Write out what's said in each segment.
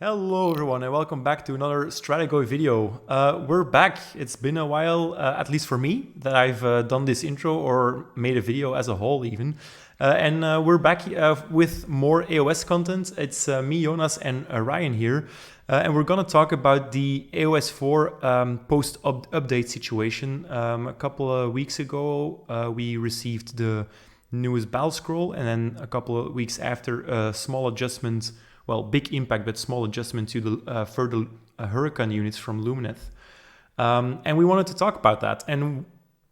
Hello everyone and welcome back to another Stratago video. We're back. It's been a while, at least for me, that I've done this intro or made a video as a whole even. And we're back with more AOS content. It's me, Jonas, and Ryan here. And we're going to talk about the AOS4 post-update situation. A couple of weeks ago, we received the newest battlescroll, and then a couple of weeks after, a small adjustment. Well, big impact, but small adjustment to the further Hurakan units from Sylvaneth. And we wanted to talk about that. And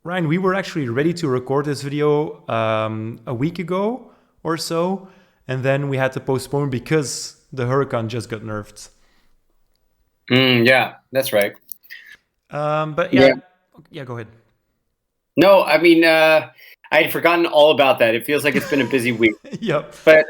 Ryan, we were actually ready to record this video a week ago or so. And then we had to postpone because the Hurakan just got nerfed. Yeah, that's right. But yeah, go ahead. No, I mean, I had forgotten all about that. It feels like it's been a busy week. Yep. But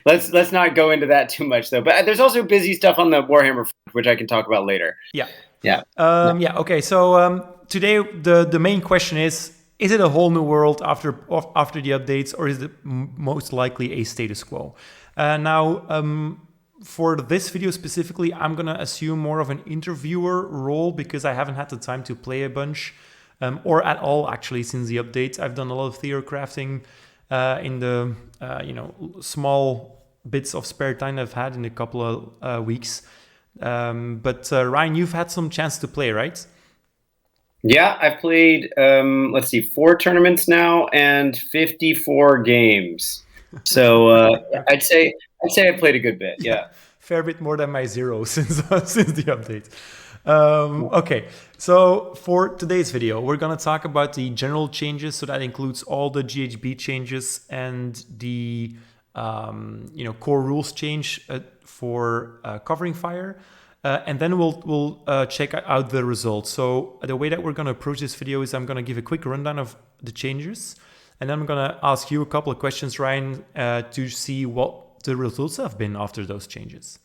let's not go into that too much, though. But there's also busy stuff on the Warhammer front, which I can talk about later. Yeah. Yeah. Okay. So today the main question is it a whole new world after the updates, or is it most likely a status quo? Now, for this video specifically, I'm gonna assume more of an interviewer role because I haven't had the time to play a bunch, or at all actually since the updates. I've done a lot of theory crafting in the small bits of spare time I've had in a couple of weeks. But Ryan, you've had some chance to play, right? Yeah, I've played, 4 tournaments now and 54 games. So I'd say I played a good bit. Yeah. Fair bit more than my 0 since the update. Okay, so for today's video, we're gonna talk about the general changes. So that includes all the GHB changes and the core rules change for covering fire. And then we'll check out the results. So the way that we're going to approach this video is I'm going to give a quick rundown of the changes. And then I'm going to ask you a couple of questions, Ryan, to see what the results have been after those changes.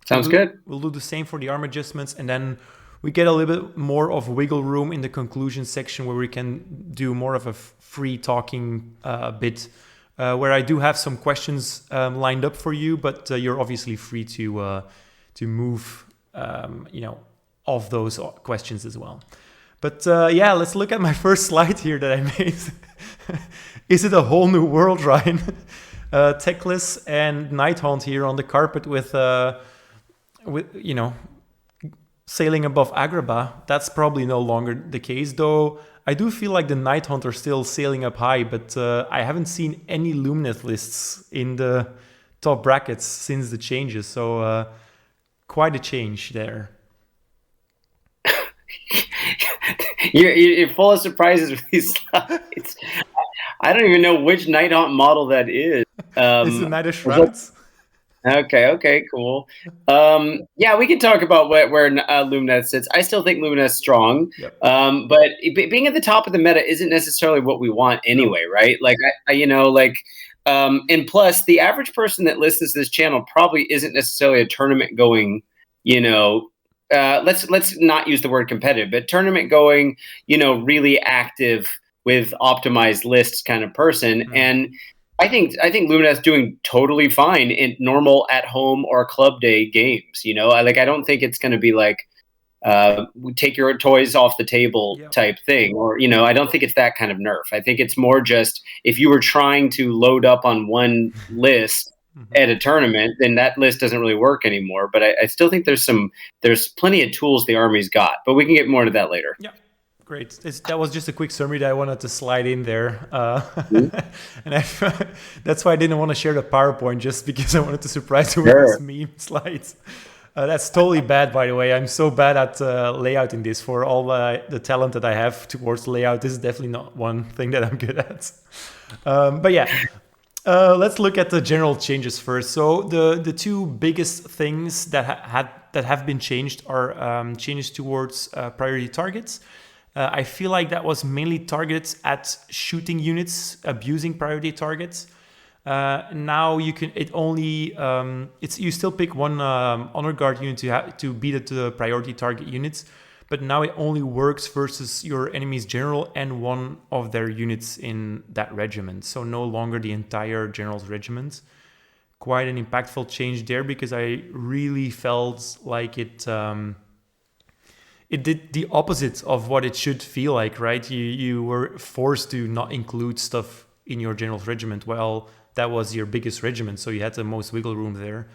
Sounds good. We'll do the same for the arm adjustments. And then we get a little bit more of wiggle room in the conclusion section where we can do more of a free talking bit. Where I do have some questions lined up for you, but you're obviously free to move, off those questions as well. But yeah, let's look at my first slide here that I made. Is it a whole new world, Ryan? Techless and Nighthaunt here on the carpet with sailing above Agrabah. That's probably no longer the case, though. I do feel like the Nighthaunt are still sailing up high, but I haven't seen any Sylvaneth lists in the top brackets since the changes. So quite a change there. You're full of surprises with these slides. I don't even know which Nighthaunt model that is. It's the Knight of Shrouds. Okay, cool. Yeah, we can talk about where Sylvaneth sits. I still think Sylvaneth's strong, Yep. But being at the top of the meta isn't necessarily what we want anyway, right? Like, and plus, the average person that listens to this channel probably isn't necessarily a tournament going, let's not use the word competitive, but tournament going, really active with optimized lists kind of person. Mm-hmm. And I think Sylvaneth's doing totally fine in normal at home or club day games. I don't think it's going to be like take your toys off the table type thing, or I don't think it's that kind of nerf. I think it's more just if you were trying to load up on one list at a tournament, then that list doesn't really work anymore. But I still think there's plenty of tools the army's got, but we can get more into that later. Yeah. Great. That was just a quick summary that I wanted to slide in there. And that's why I didn't want to share the PowerPoint, just because I wanted to surprise you with these meme slides. That's totally bad, by the way. I'm so bad at layouting this. For all the talent that I have towards layout, this is definitely not one thing that I'm good at. But yeah, let's look at the general changes first. So the two biggest things that have been changed are changes towards priority targets. I feel like that was mainly targeted at shooting units abusing priority targets. Now you can you still pick one honor guard unit to beat the priority target units, but now it only works versus your enemy's general and one of their units in that regiment. So no longer the entire general's regiment. quite an impactful change there, because I really felt like it did the opposite of what it should feel like, right? You were forced to not include stuff in your general's regiment. Well, that was your biggest regiment, so you had the most wiggle room there.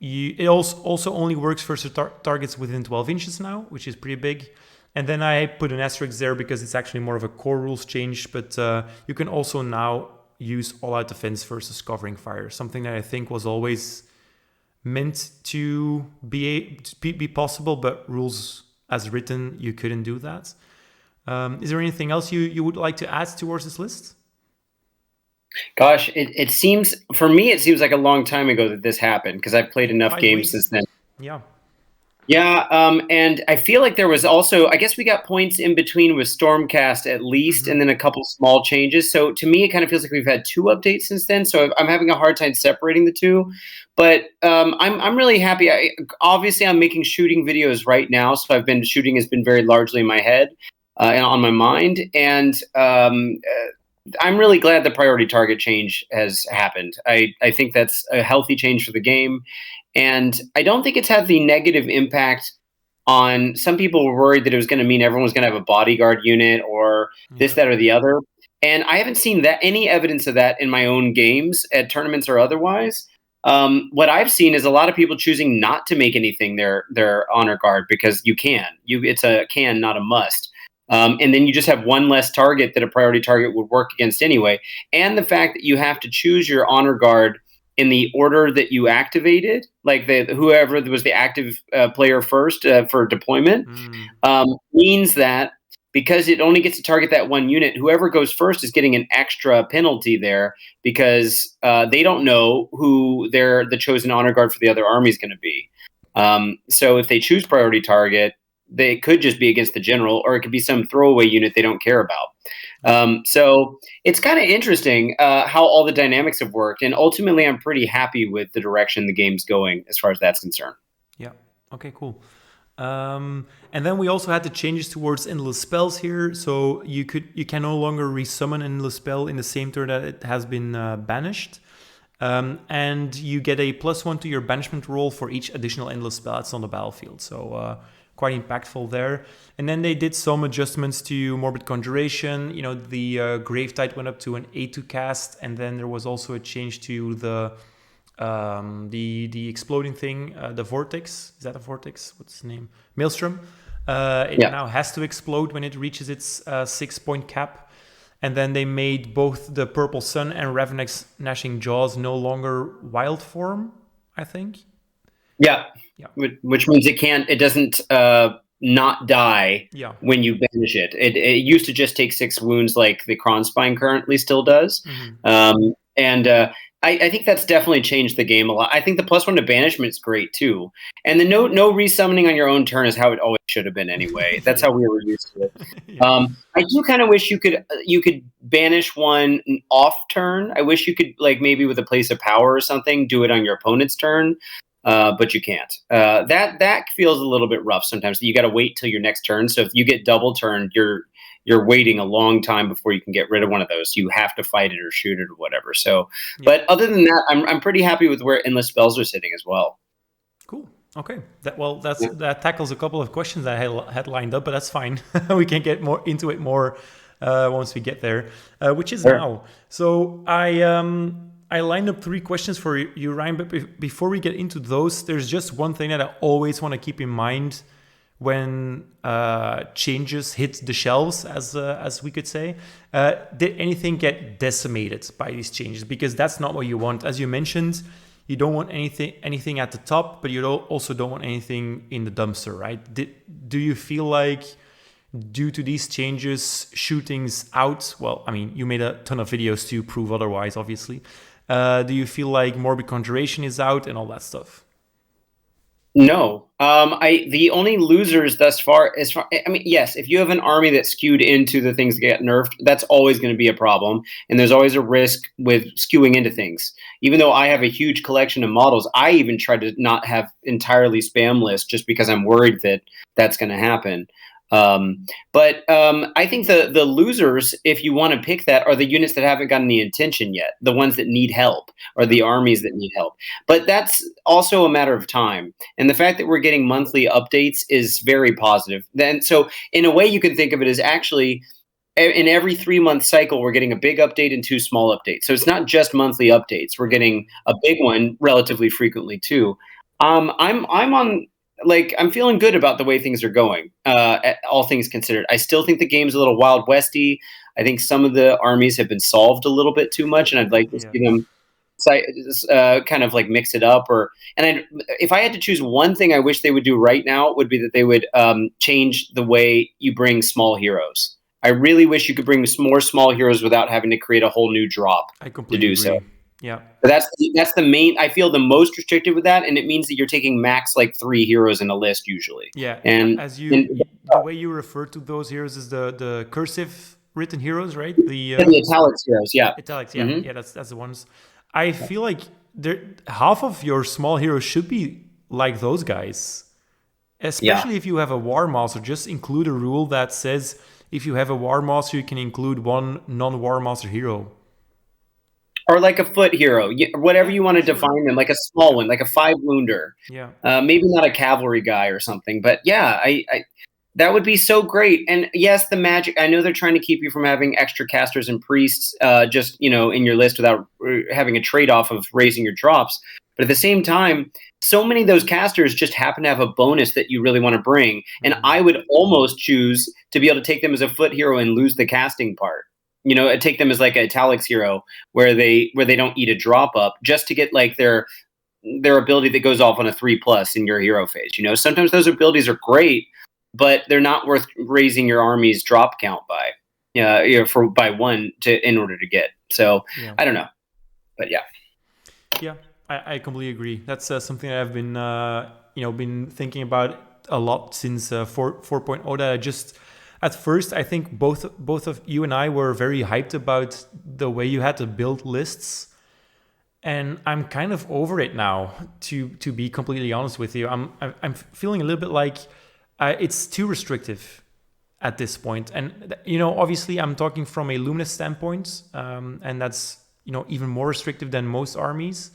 It also only works for targets within 12 inches now, which is pretty big. And then I put an asterisk there because it's actually more of a core rules change, but you can also now use all-out defense versus covering fire, something that I think was always meant to be possible, but rules as written, you couldn't do that. Is there anything else you would like to add towards this list? Gosh, it seems, for me, it seems like a long time ago that this happened, because I've played enough games since then. Yeah. Yeah, and I feel like there was also, I guess we got points in between with Stormcast at least, and then a couple small changes. So to me, it kind of feels like we've had 2 updates since then. So I'm having a hard time separating the two. But I'm really happy. Obviously, I'm making shooting videos right now, so shooting has been very largely in my head and on my mind. And I'm really glad the priority target change has happened. I think that's a healthy change for the game. And I don't think it's had the negative impact on, some people were worried that it was going to mean everyone was going to have a bodyguard unit or this, that, or the other. And I haven't seen any evidence of that in my own games at tournaments or otherwise. What I've seen is a lot of people choosing not to make anything their honor guard, because you can. It's a can, not a must. And then you just have one less target that a priority target would work against anyway. And the fact that you have to choose your honor guard in the order that you activated, like whoever was the active player first for deployment, means that because it only gets to target that one unit, whoever goes first is getting an extra penalty there, because they don't know who the chosen honor guard for the other army is going to be. So if they choose priority target, they could just be against the general, or it could be some throwaway unit they don't care about. So it's kind of interesting how all the dynamics have worked. And ultimately, I'm pretty happy with the direction the game's going as far as that's concerned. Yeah. Okay, cool. And then we also had the changes towards endless spells here. So you can no longer resummon an endless spell in the same turn that it has been banished. And you get a +1 to your banishment roll for each additional endless spell that's on the battlefield. So quite impactful there. And then they did some adjustments to Morbid Conjuration. The Gravetide went up to an 8 to cast, and then there was also a change to the exploding thing, the Vortex. Is that a Vortex? What's the name? Maelstrom. It now has to explode when it reaches its 6-point cap. And then they made both the Purple Sun and Ravenous Gnashing Jaws no longer wild form, I think. Yeah. Which means it doesn't not die when you banish it. It used to just take 6 wounds like the Kronspine currently still does. I think that's definitely changed the game a lot. I think the +1 to banishment is great too. And the no resummoning on your own turn is how it always should have been anyway. That's how we were used to it. I do kind of wish you could banish one off turn. I wish you could, like, maybe with a Place of Power or something, do it on your opponent's turn. But you can't. That feels a little bit rough sometimes. You got to wait till your next turn. So if you get double turned, you're waiting a long time before you can get rid of one of those. You have to fight it or shoot it or whatever. So, but other than that, I'm pretty happy with where endless spells are sitting as well. Cool. Okay. That tackles a couple of questions I had lined up, but that's fine. We can get more into it once we get there, which is now. So I lined up 3 questions for you, Ryan, but before we get into those, there's just one thing that I always want to keep in mind when changes hit the shelves, as we could say. Did anything get decimated by these changes? Because that's not what you want. As you mentioned, you don't want anything at the top, but you also don't want anything in the dumpster, right? Do you feel like, due to these changes, shooting's out? Well, I mean, you made a ton of videos to prove otherwise, obviously. Do you feel like Morbid Conjuration is out and all that stuff? No. The only losers thus far, yes, if you have an army that's skewed into the things that get nerfed, that's always going to be a problem. And there's always a risk with skewing into things. Even though I have a huge collection of models, I even try to not have entirely spam lists just because I'm worried that that's going to happen. I think the losers, if you want to pick that, are the units that haven't gotten the attention yet, the ones that need help, or the armies that need help. But that's also a matter of time. And the fact that we're getting monthly updates is very positive. Then, so in a way, you can think of it as actually in every 3-month cycle, we're getting a big update and 2 small updates. So it's not just monthly updates. We're getting a big one relatively frequently too. I'm on I'm feeling good about the way things are going. All things considered, I still think the game's a little Wild Westy. I think some of the armies have been solved a little bit too much, and I'd like to see them kind of like mix it up. If I had to choose one thing I wish they would do right now, it would be that they would change the way you bring small heroes. I really wish you could bring more small heroes without having to create a whole new drop to do so. Yeah, but that's the main. I feel the most restricted with that, and it means that you're taking max like 3 heroes in a list usually. Yeah, and the way you refer to those heroes is the cursive written heroes, right? The italics heroes, yeah. Italics, yeah, yeah. That's the ones. I feel like half of your small heroes should be like those guys, especially if you have a war master. Just include a rule that says if you have a war master, you can include one non-war master hero. Or like a foot hero, whatever you want to define them, like a small one, like a 5 wounder. Yeah. Maybe not a cavalry guy or something, but yeah, I that would be so great. And yes, the magic. I know they're trying to keep you from having extra casters and priests, just in your list without having a trade-off of raising your drops. But at the same time, so many of those casters just happen to have a bonus that you really want to bring, and I would almost choose to be able to take them as a foot hero and lose the casting part. Take them as like an italics hero where they don't eat a drop up just to get like their ability that goes off on a 3+ in your hero phase. Sometimes those abilities are great, but they're not worth raising your army's drop count by, by 1 in order to get. So I don't know, but yeah. Yeah, I completely agree. That's something that I've been been thinking about a lot since 4.0. That I just. At first, I think both of you and I were very hyped about the way you had to build lists, and I'm kind of over it now. To be completely honest with you, I'm feeling a little bit like it's too restrictive at this point. And obviously, I'm talking from a Luminous standpoint, and that's even more restrictive than most armies.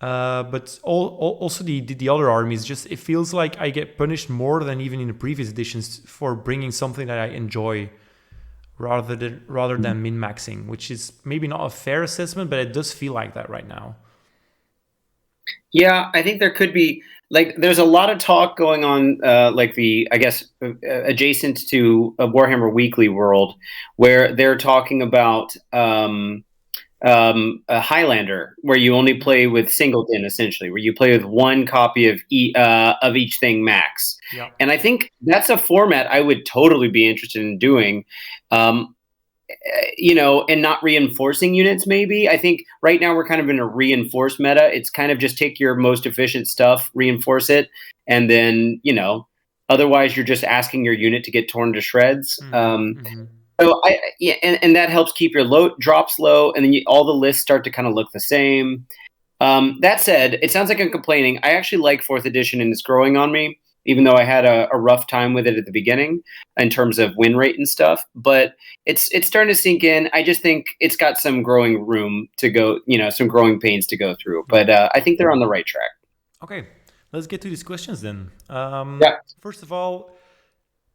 But also the other armies, just it feels like I get punished more than even in the previous editions for bringing something that I enjoy rather than min-maxing, which is maybe not a fair assessment, but it does feel like that right now. Yeah, I think there could be there's a lot of talk going on, adjacent to a Warhammer Weekly world, where they're talking about a Highlander, where you only play with singleton, essentially, where you play with 1 copy of each thing max. Yeah. And I think that's a format I would totally be interested in doing, and not reinforcing units. Maybe I think right now we're kind of in a reinforce meta. It's kind of just take your most efficient stuff, reinforce it, and then otherwise you're just asking your unit to get torn to shreds. So and that helps keep your drops low, and then all the lists start to kind of look the same. That said, it sounds like I'm complaining. I actually like 4th edition, and it's growing on me, even though I had a rough time with it at the beginning in terms of win rate and stuff. But it's starting to sink in. I just think it's got some growing room to go, some growing pains to go through. But I think they're on the right track. Okay, let's get to these questions then. First of all,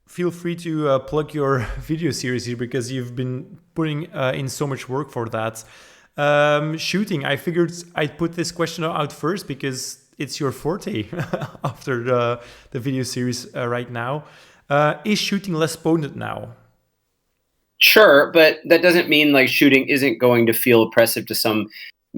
feel free to plug your video series here, because you've been putting in so much work for that. Shooting, I figured I'd put this question out first because it's your forte after the video series right now. Is shooting less potent now? Sure, but that doesn't mean shooting isn't going to feel oppressive to some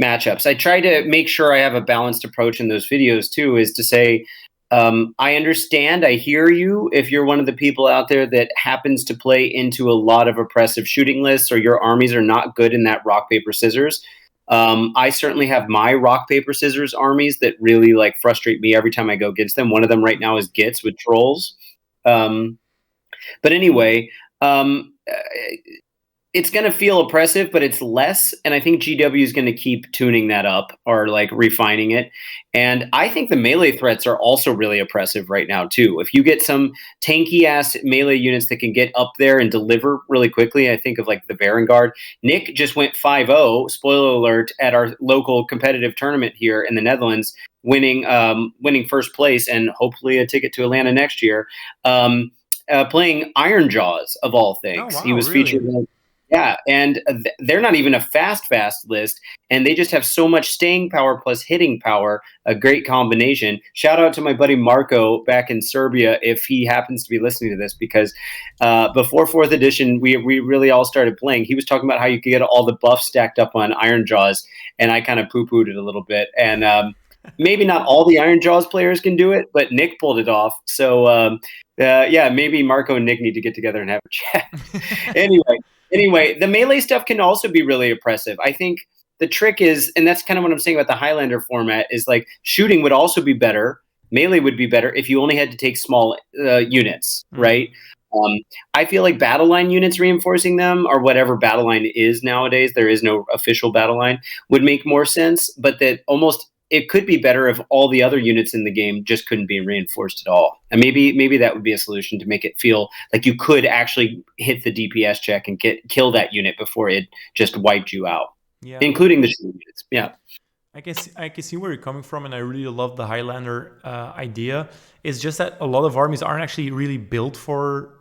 matchups. I try to make sure I have a balanced approach in those videos too, is to say, I understand, I hear you. If you're one of the people out there that happens to play into a lot of oppressive shooting lists, or your armies are not good in that rock, paper, scissors. I certainly have my rock, paper, scissors armies that really frustrate me every time I go against them. One of them right now is Gits with trolls. But anyway, it's going to feel oppressive, but it's less. And I think GW is going to keep tuning that up or like refining it. And I think the melee threats are also really oppressive right now too. If you get some tanky ass melee units that can get up there and deliver really quickly, I think of like the Varangard. Nick just went 5-0, spoiler alert, at our local competitive tournament here in the Netherlands, winning first place and hopefully a ticket to Atlanta next year. Playing Ironjawz of all things. Oh, wow, he was really? featured in, yeah, and they're not even a fast list, and they just have so much staying power plus hitting power, a great combination. Shout out to my buddy Marco back in Serbia if he happens to be listening to this, because before 4th edition, we really all started playing. He was talking about how you could get all the buffs stacked up on Ironjawz, and I kind of poo-pooed it a little bit. And maybe not all the Ironjawz players can do it, but Nick pulled it off. So yeah, maybe Marco and Nick need to get together and have a chat. Anyway, the melee stuff can also be really oppressive. I think the trick is, and that's kind of what I'm saying about the Highlander format, is like shooting would also be better. Melee would be better if you only had to take small units, right? I feel like battle line units reinforcing them, or whatever battle line is nowadays, there is no official battle line, would make more sense, but that almost it could be better if all the other units in the game just couldn't be reinforced at all. And maybe that would be a solution to make it feel like you could actually hit the DPS check and kill that unit before it just wiped you out, including the shooting units. Yeah. I can see where you're coming from, and I really love the Highlander idea. It's just that a lot of armies aren't actually really built for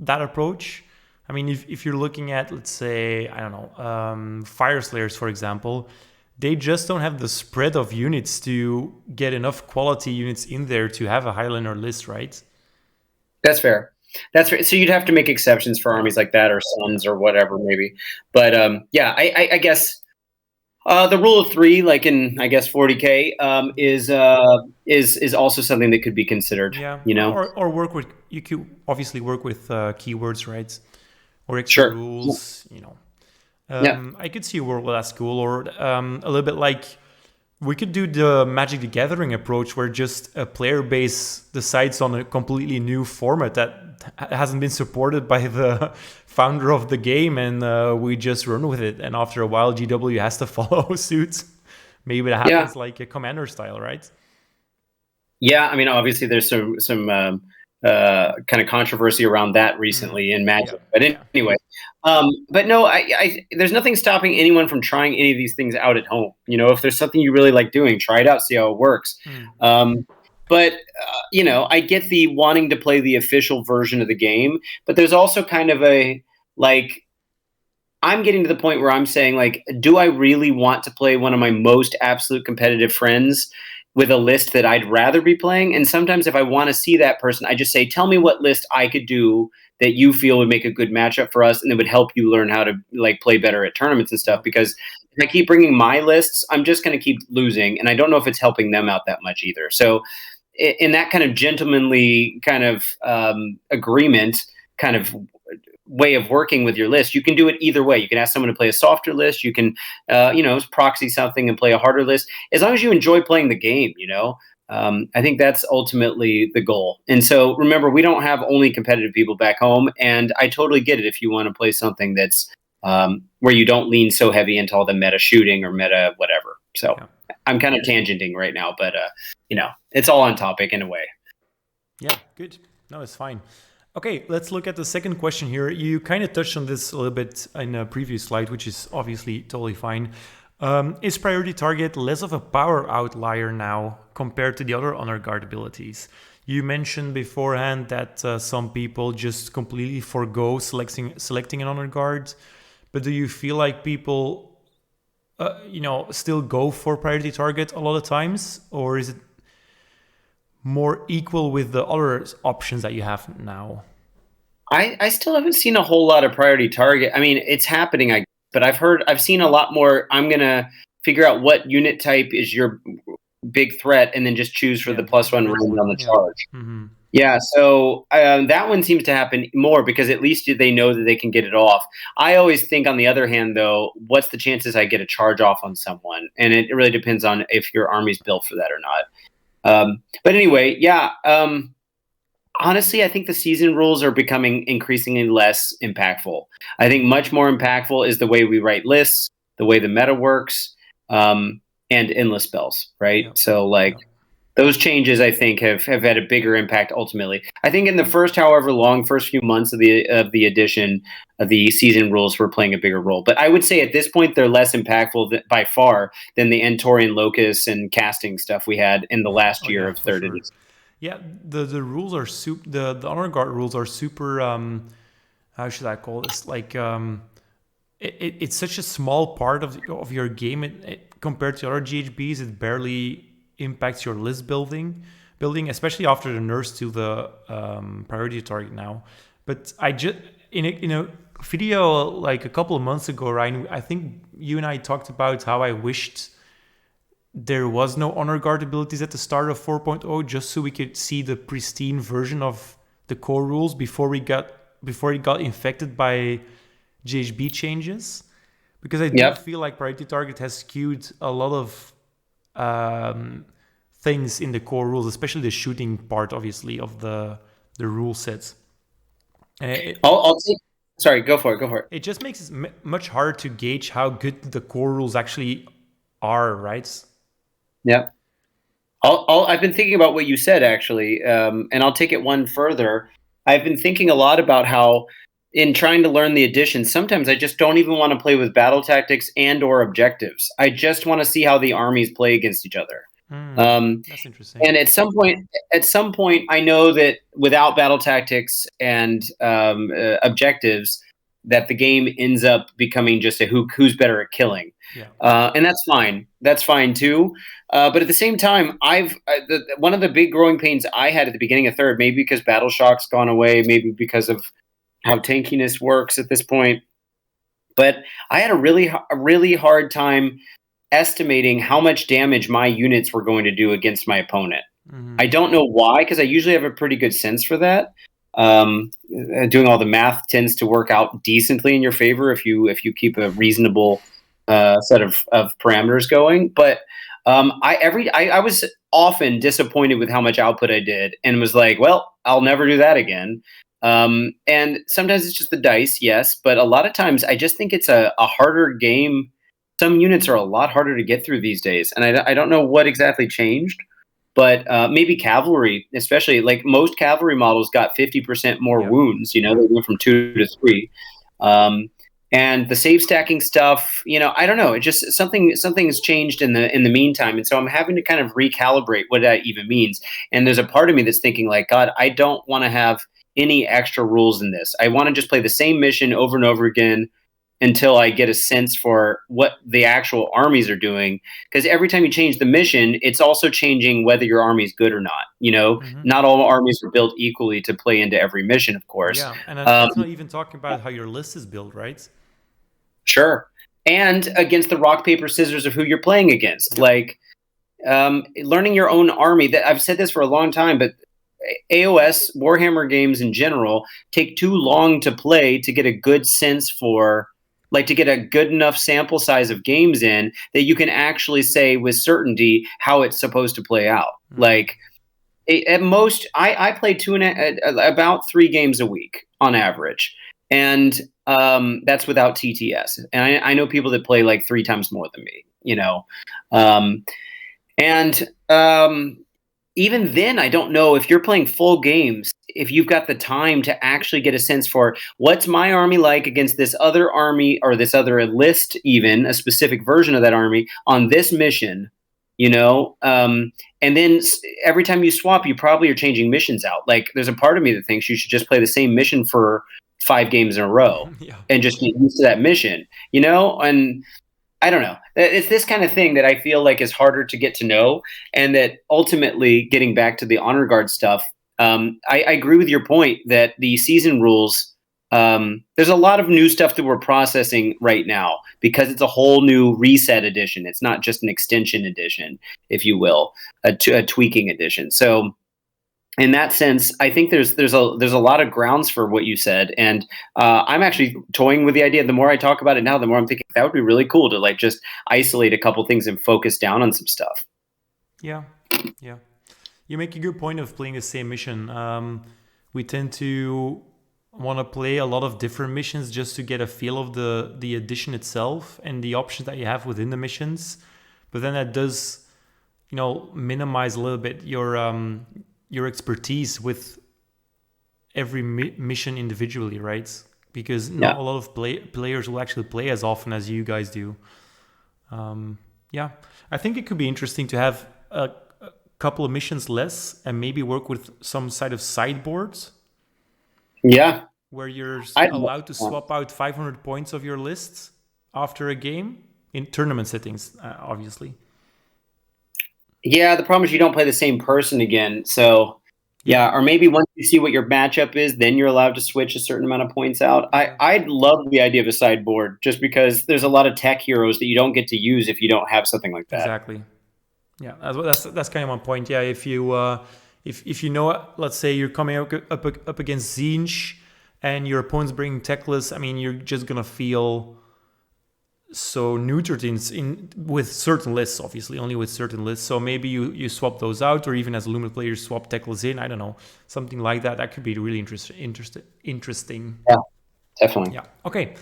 that approach. I mean, if you're looking at, let's say, I don't know, Fire Slayers, for example, they just don't have the spread of units to get enough quality units in there to have a Highlander list, right? That's fair. So you'd have to make exceptions for armies like that, or Suns, or whatever, maybe. But yeah, I guess the rule of 3, like in, I guess, 40K, is also something that could be considered. Yeah, you know, or work with, you could obviously work with keywords, right? Or extra rules, you know. I could see a world where that's cool, or a little bit like we could do the Magic the Gathering approach, where just a player base decides on a completely new format that hasn't been supported by the founder of the game, and we just run with it. And after a while, GW has to follow suit. Maybe that happens like a Commander style, right? Yeah, I mean, obviously there's some kind of controversy around that recently in Magic. But anyway, but no, I there's nothing stopping anyone from trying any of these things out at home. You know, if there's something you really like doing, try it out, see how it works. But you know, I get the wanting to play the official version of the game, but there's also kind of a like, I'm getting to the point where I'm saying, like, do I really want to play one of my most absolute competitive friends with a list that I'd rather be playing? And sometimes if I want to see that person, I just say, tell me what list I could do that you feel would make a good matchup for us, and that would help you learn how to like play better at tournaments and stuff. Because if I keep bringing my lists, I'm just going to keep losing, and I don't know if it's helping them out that much either. So in that kind of gentlemanly kind of agreement kind of way of working with your list, you can do it either way. You can ask someone to play a softer list. You can, you know, proxy something and play a harder list, as long as you enjoy playing the game, you know. I think that's ultimately the goal. And so remember, we don't have only competitive people back home, and I totally get it if you want to play something that's where you don't lean so heavy into all the meta shooting or meta whatever. So I'm kind of tangenting right now, but you know, it's all on topic in a way. Yeah, good. No, it's fine. Okay, let's look at the second question here. You kind of touched on this a little bit in a previous slide, which is obviously totally fine. Is priority target less of a power outlier now compared to the other honor guard abilities? You mentioned beforehand that some people just completely forgo selecting an honor guard, but do you feel like people, you know, still go for priority target a lot of times, or is it more equal with the other options that you have now? I still haven't seen a whole lot of priority target. I mean, it's happening, but I've seen a lot more. I'm gonna figure out what unit type is your big threat, and then just choose for the +1 round on the charge. Yeah, so that one seems to happen more because at least they know that they can get it off. I always think, on the other hand, though, what's the chances I get a charge off on someone? And it really depends on if your army's built for that or not. But anyway, yeah, honestly, I think the season rules are becoming increasingly less impactful. I think much more impactful is the way we write lists, the way the meta works, and endless spells, right? Yeah. So like Yeah. those changes, I think, have had a bigger impact ultimately. I think in the first, however long, first few months of the edition, the season rules were playing a bigger role. But I would say at this point they're less impactful by far than the Entorian Locus and casting stuff we had in the last Oh year yeah, of for third sure. edition. Yeah, the rules are super. The honor guard rules are super. How should I call this? Like it's such a small part of your game. Compared to other GHBs, it barely impacts your list building, especially after the nerfs to the priority target now. But I just in a video like a couple of months ago, Ryan, I think you and I talked about how I wished there was no honor guard abilities at the start of 4.0, just so we could see the pristine version of the core rules before it got infected by GHB changes. Because I do Yep. feel like priority target has skewed a lot of things in the core rules, especially the shooting part, obviously, of the rule sets. And I'll take. Sorry, go for it. Go for it. it just makes it much harder to gauge how good the core rules actually are, right? Yep. I've been thinking about what you said actually, and I'll take it one further. I've been thinking a lot about how, in trying to learn the additions, sometimes I just don't even want to play with battle tactics and or objectives. I just want to see how the armies play against each other. That's interesting. And at some point, I know that without battle tactics and objectives, that the game ends up becoming just a who's better at killing. Yeah. And that's fine. That's fine too. But at the same time, one of the big growing pains I had at the beginning of third, maybe because Battle Shock's gone away, maybe because of how tankiness works at this point, but I had a really hard time estimating how much damage my units were going to do against my opponent. I don't know why, because I usually have a pretty good sense for that. Doing all the math tends to work out decently in your favor if you keep a reasonable set of parameters going. But I was often disappointed with how much output I did, and was like, well, I'll never do that again. And sometimes it's just the dice, yes, but a lot of times I just think it's a harder game. Some units are a lot harder to get through these days, and I don't know what exactly changed. But maybe cavalry, especially, like most cavalry models got 50% more wounds. You know, they went from 2 to 3. And the save stacking stuff, you know, I don't know. It just something's changed in the meantime, and so I'm having to kind of recalibrate what that even means. And there's a part of me that's thinking, like, God, I don't want to have any extra rules in this. I want to just play the same mission over and over again until I get a sense for what the actual armies are doing. Because every time you change the mission, it's also changing whether your army is good or not. You know, not all armies are built equally to play into every mission, of course. Yeah, and that's not even talking about how your list is built, right? Sure. And against the rock, paper, scissors of who you're playing against. Like, learning your own army. That I've said this for a long time, but AOS, Warhammer games in general, take too long to play to get a good sense for, like, to get a good enough sample size of games in that you can actually say with certainty how it's supposed to play out. Like, at most, I play about 3 games a week on average, and that's without TTS. And I know people that play like 3 times more than me. You know, and even then, I don't know if you're playing full games, if you've got the time to actually get a sense for what's my army like against this other army or this other list, even a specific version of that army on this mission, you know? And then every time you swap, you probably are changing missions out. Like, there's a part of me that thinks you should just play the same mission for 5 games in a row and just get used to that mission, you know? And I don't know. It's this kind of thing that I feel like is harder to get to know, and that ultimately, getting back to the honor guard stuff, I agree with your point that the season rules, there's a lot of new stuff that we're processing right now because it's a whole new reset edition. It's not just an extension edition, if you will, a tweaking edition. So in that sense, I think there's a lot of grounds for what you said, and I'm actually toying with the idea. The more I talk about it now, the more I'm thinking that would be really cool to, like, just isolate a couple things and focus down on some stuff. Yeah. You make a good point of playing the same mission. we tend to want to play a lot of different missions just to get a feel of the edition itself and the options that you have within the missions. But then that does, minimize a little bit your expertise with every mission individually, right? Because not a lot of players will actually play as often as you guys do. I think it could be interesting to have a couple of missions less and maybe work with some side of sideboards. Yeah. Where you're allowed to swap out 500 points of your lists after a game in tournament settings, obviously. Yeah, the problem is you don't play the same person again. So, or maybe once you see what your matchup is, then you're allowed to switch a certain amount of points out. I'd love the idea of a sideboard just because there's a lot of tech heroes that you don't get to use if you don't have something like that. Exactly. Yeah, that's kind of my point. Yeah, if you let's say you're coming up against Zinj and your opponent's bringing techless, I mean, you're just gonna feel so neutered with certain lists, obviously, only with certain lists. So maybe you swap those out, or even as Luminous players swap techless in. I don't know, something like that. That could be really interesting. Yeah, definitely. Yeah. Okay.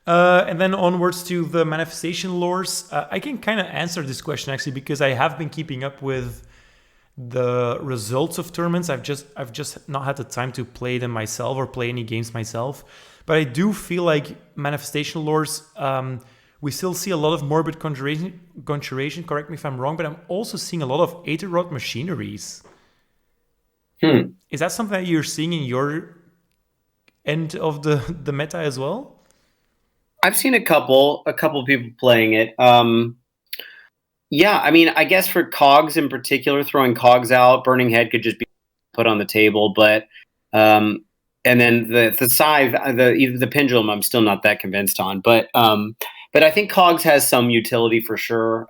And then onwards to the manifestation lores. I can kind of answer this question actually because I have been keeping up with the results of tournaments. I've just not had the time to play them myself or play any games myself. But I do feel like manifestation lores. We still see a lot of morbid conjuration. Correct me if I'm wrong, but I'm also seeing a lot of Aether-wrought machineries. Is that something that you're seeing in your end of the meta as well? I've seen a couple people playing it. Yeah, I mean, I guess for cogs in particular, throwing cogs out, Burning Head could just be put on the table, but and then the scythe, the pendulum, I'm still not that convinced on, but I think cogs has some utility for sure.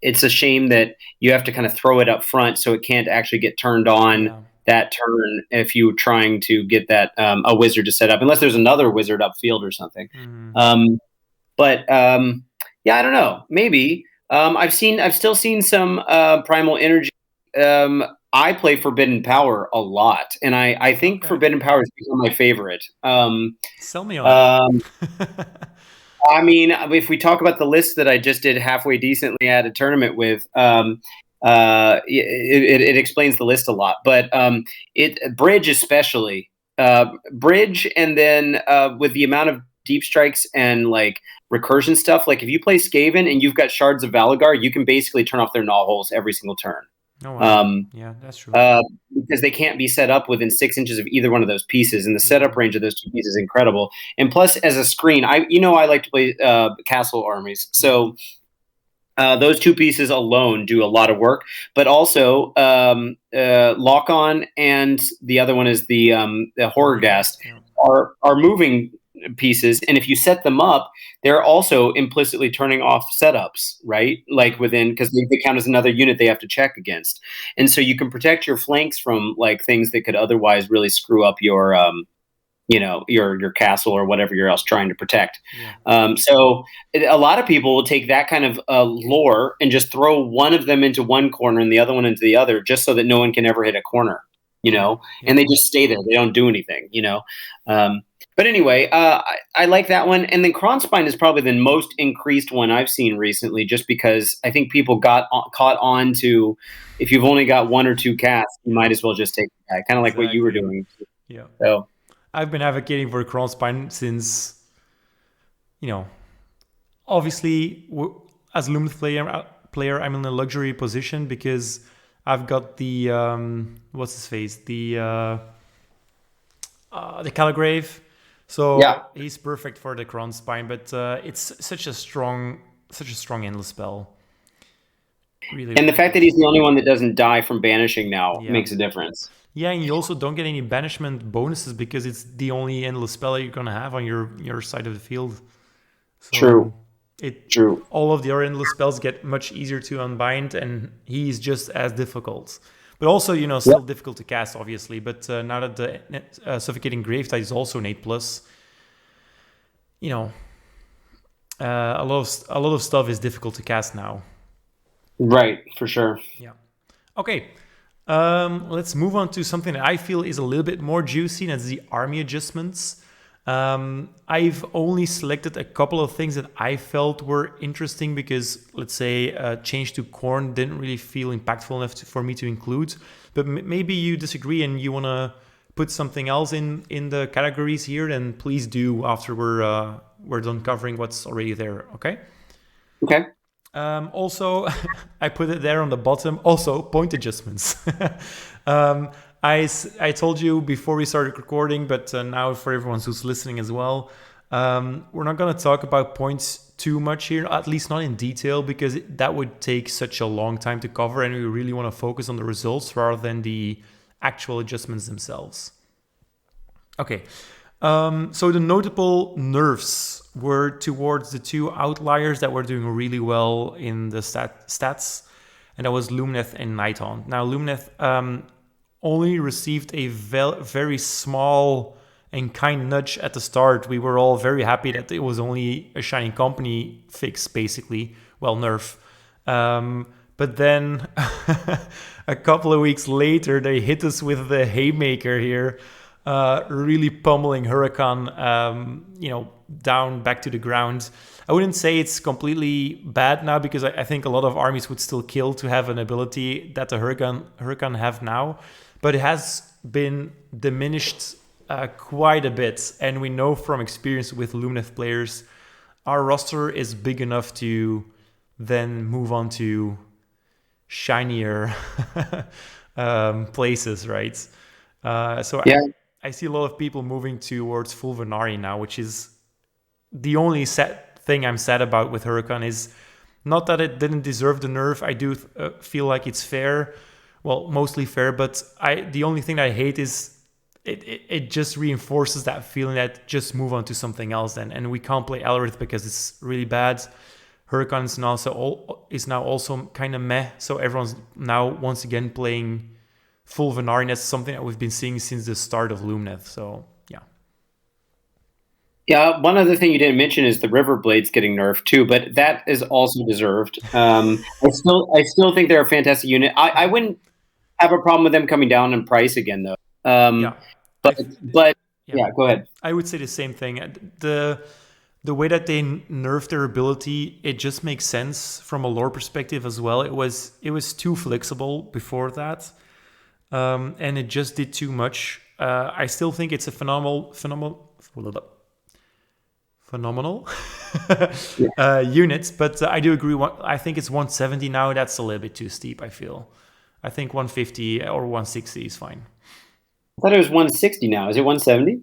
It's a shame that you have to kind of throw it up front, so it can't actually get turned on that turn if you're trying to get that a wizard to set up, unless there's another wizard upfield or something. But I don't know. Maybe I've still seen some primal energy. I play Forbidden Power a lot, and I think Forbidden Power has become my favorite. Sell me on it. I mean, if we talk about the list that I just did halfway decently at a tournament with, it explains the list a lot. But Bridge especially, Bridge, and then with the amount of deep strikes and like recursion stuff, like if you play Skaven and you've got Shards of Valagar, you can basically turn off their gnaw holes every single turn. Oh, wow. Yeah, that's true. Because they can't be set up within 6 inches of either one of those pieces, and the setup range of those two pieces is incredible. And plus, as a screen, I like to play castle armies, so those two pieces alone do a lot of work. But also, Lock On and the other one is the Horrorghast are moving pieces, and if you set them up, they're also implicitly turning off setups, right? Like within, because they count as another unit they have to check against, and so you can protect your flanks from like things that could otherwise really screw up your your castle or whatever you're else trying to protect. So a lot of people will take that kind of lore and just throw one of them into one corner and the other one into the other, just so that no one can ever hit a corner, and they just stay there. They don't do anything, But anyway, I like that one. And then Kronspine is probably the most increased one I've seen recently, just because I think people got caught on to, if you've only got 1 or 2 casts, you might as well just take that, kind of like what you were doing. Yeah. So I've been advocating for Kronspine since, obviously as Luminous player, I'm in a luxury position because I've got the what's his face, the Caligrave. So he's perfect for the Kronspine, but it's such a strong endless spell. Really, and the fact that he's the only one that doesn't die from banishing now makes a difference. Yeah, and you also don't get any banishment bonuses because it's the only endless spell that you're gonna have on your side of the field. So True. All of the other endless spells get much easier to unbind, and he's just as difficult. But also, still difficult to cast, obviously. But now that the Suffocating Gravetide is also an 8+, a lot of stuff is difficult to cast now. Right, for sure. Yeah. Okay. Let's move on to something that I feel is a little bit more juicy, and that's the army adjustments. I've only selected a couple of things that I felt were interesting because, let's say, change to corn didn't really feel impactful enough for me to include. But maybe you disagree and you want to put something else in the categories here, then please do after we're done covering what's already there. Okay. Okay. Also, I put it there on the bottom. Also, point adjustments. I told you before we started recording, but now for everyone who's listening as well, we're not going to talk about points too much here, at least not in detail, because that would take such a long time to cover, and we really want to focus on the results rather than the actual adjustments themselves. Okay. So the notable nerfs were towards the two outliers that were doing really well in the stats, and that was Lumineth and Nighthaunt. Now, Lumineth only received a very small and kind nudge at the start. We were all very happy that it was only a Shining Company fix, basically. Well, nerf. But then a couple of weeks later, they hit us with the Haymaker here. Really pummeling Hurakan, down back to the ground. I wouldn't say it's completely bad now because I think a lot of armies would still kill to have an ability that the Hurakan have now, but it has been diminished quite a bit. And we know from experience with Lumineth players, our roster is big enough to then move on to shinier places, right? So yeah. I see a lot of people moving towards full Venari now, which is the only thing I'm sad about with Hurakan. Is not that it didn't deserve the nerf. I do feel like it's fair, well, mostly fair. But the only thing I hate is it just reinforces that feeling that just move on to something else then, and we can't play Elrith because it's really bad. Hurakan is now also kind of meh, so everyone's now once again playing full Venari. That's something that we've been seeing since the start of Lumineth. So yeah. Yeah, one other thing you didn't mention is the River Blades getting nerfed too, but that is also deserved. I still think they're a fantastic unit. I wouldn't have a problem with them coming down in price again though. But go ahead. I would say the same thing. The way that they nerfed their ability, it just makes sense from a lore perspective as well. It was too flexible before that. And it just did too much. I still think it's a phenomenal unit, but I do agree. I think it's 170 now. That's a little bit too steep, I feel. I think 150 or 160 is fine. I thought it was 160 now. Is it 170?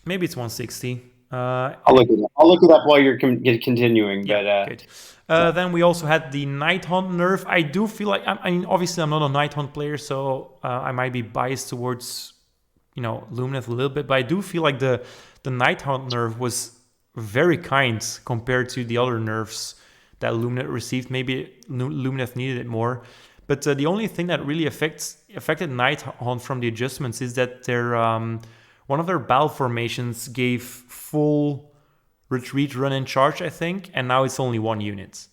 Maybe it's 160. I'll look it up while you're continuing. Yeah, good. Then we also had the Nighthaunt nerf. I do feel like, I mean, obviously I'm not a Nighthaunt player, so I might be biased towards, Lumineth a little bit, but I do feel like the Nighthaunt nerf was very kind compared to the other nerfs that Lumineth received. Maybe Lumineth needed it more. But the only thing that really affected Nighthaunt from the adjustments is that their one of their battle formations gave full retreat, run, and charge, I think, and now it's only one unit.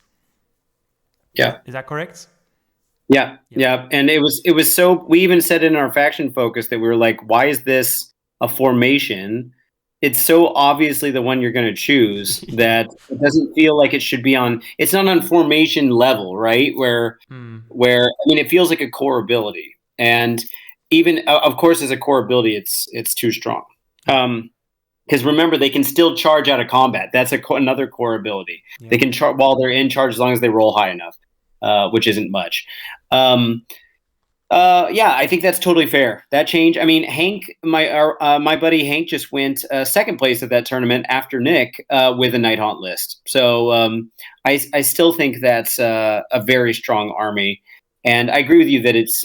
Yeah. Is that correct? Yeah. And it was so, we even said in our faction focus that we were like, why is this a formation? It's so obviously the one you're going to choose that it doesn't feel like it should be on, it's not on formation level, right? Where, it feels like a core ability. And even, of course, as a core ability, it's too strong. Because remember, they can still charge out of combat. That's another core ability. Yeah. They can charge while they're in charge as long as they roll high enough, which isn't much. I think that's totally fair. That change. I mean, Hank, my buddy Hank, just went second place at that tournament after Nick with a Nighthaunt list. So I still think that's a very strong army, and I agree with you that it's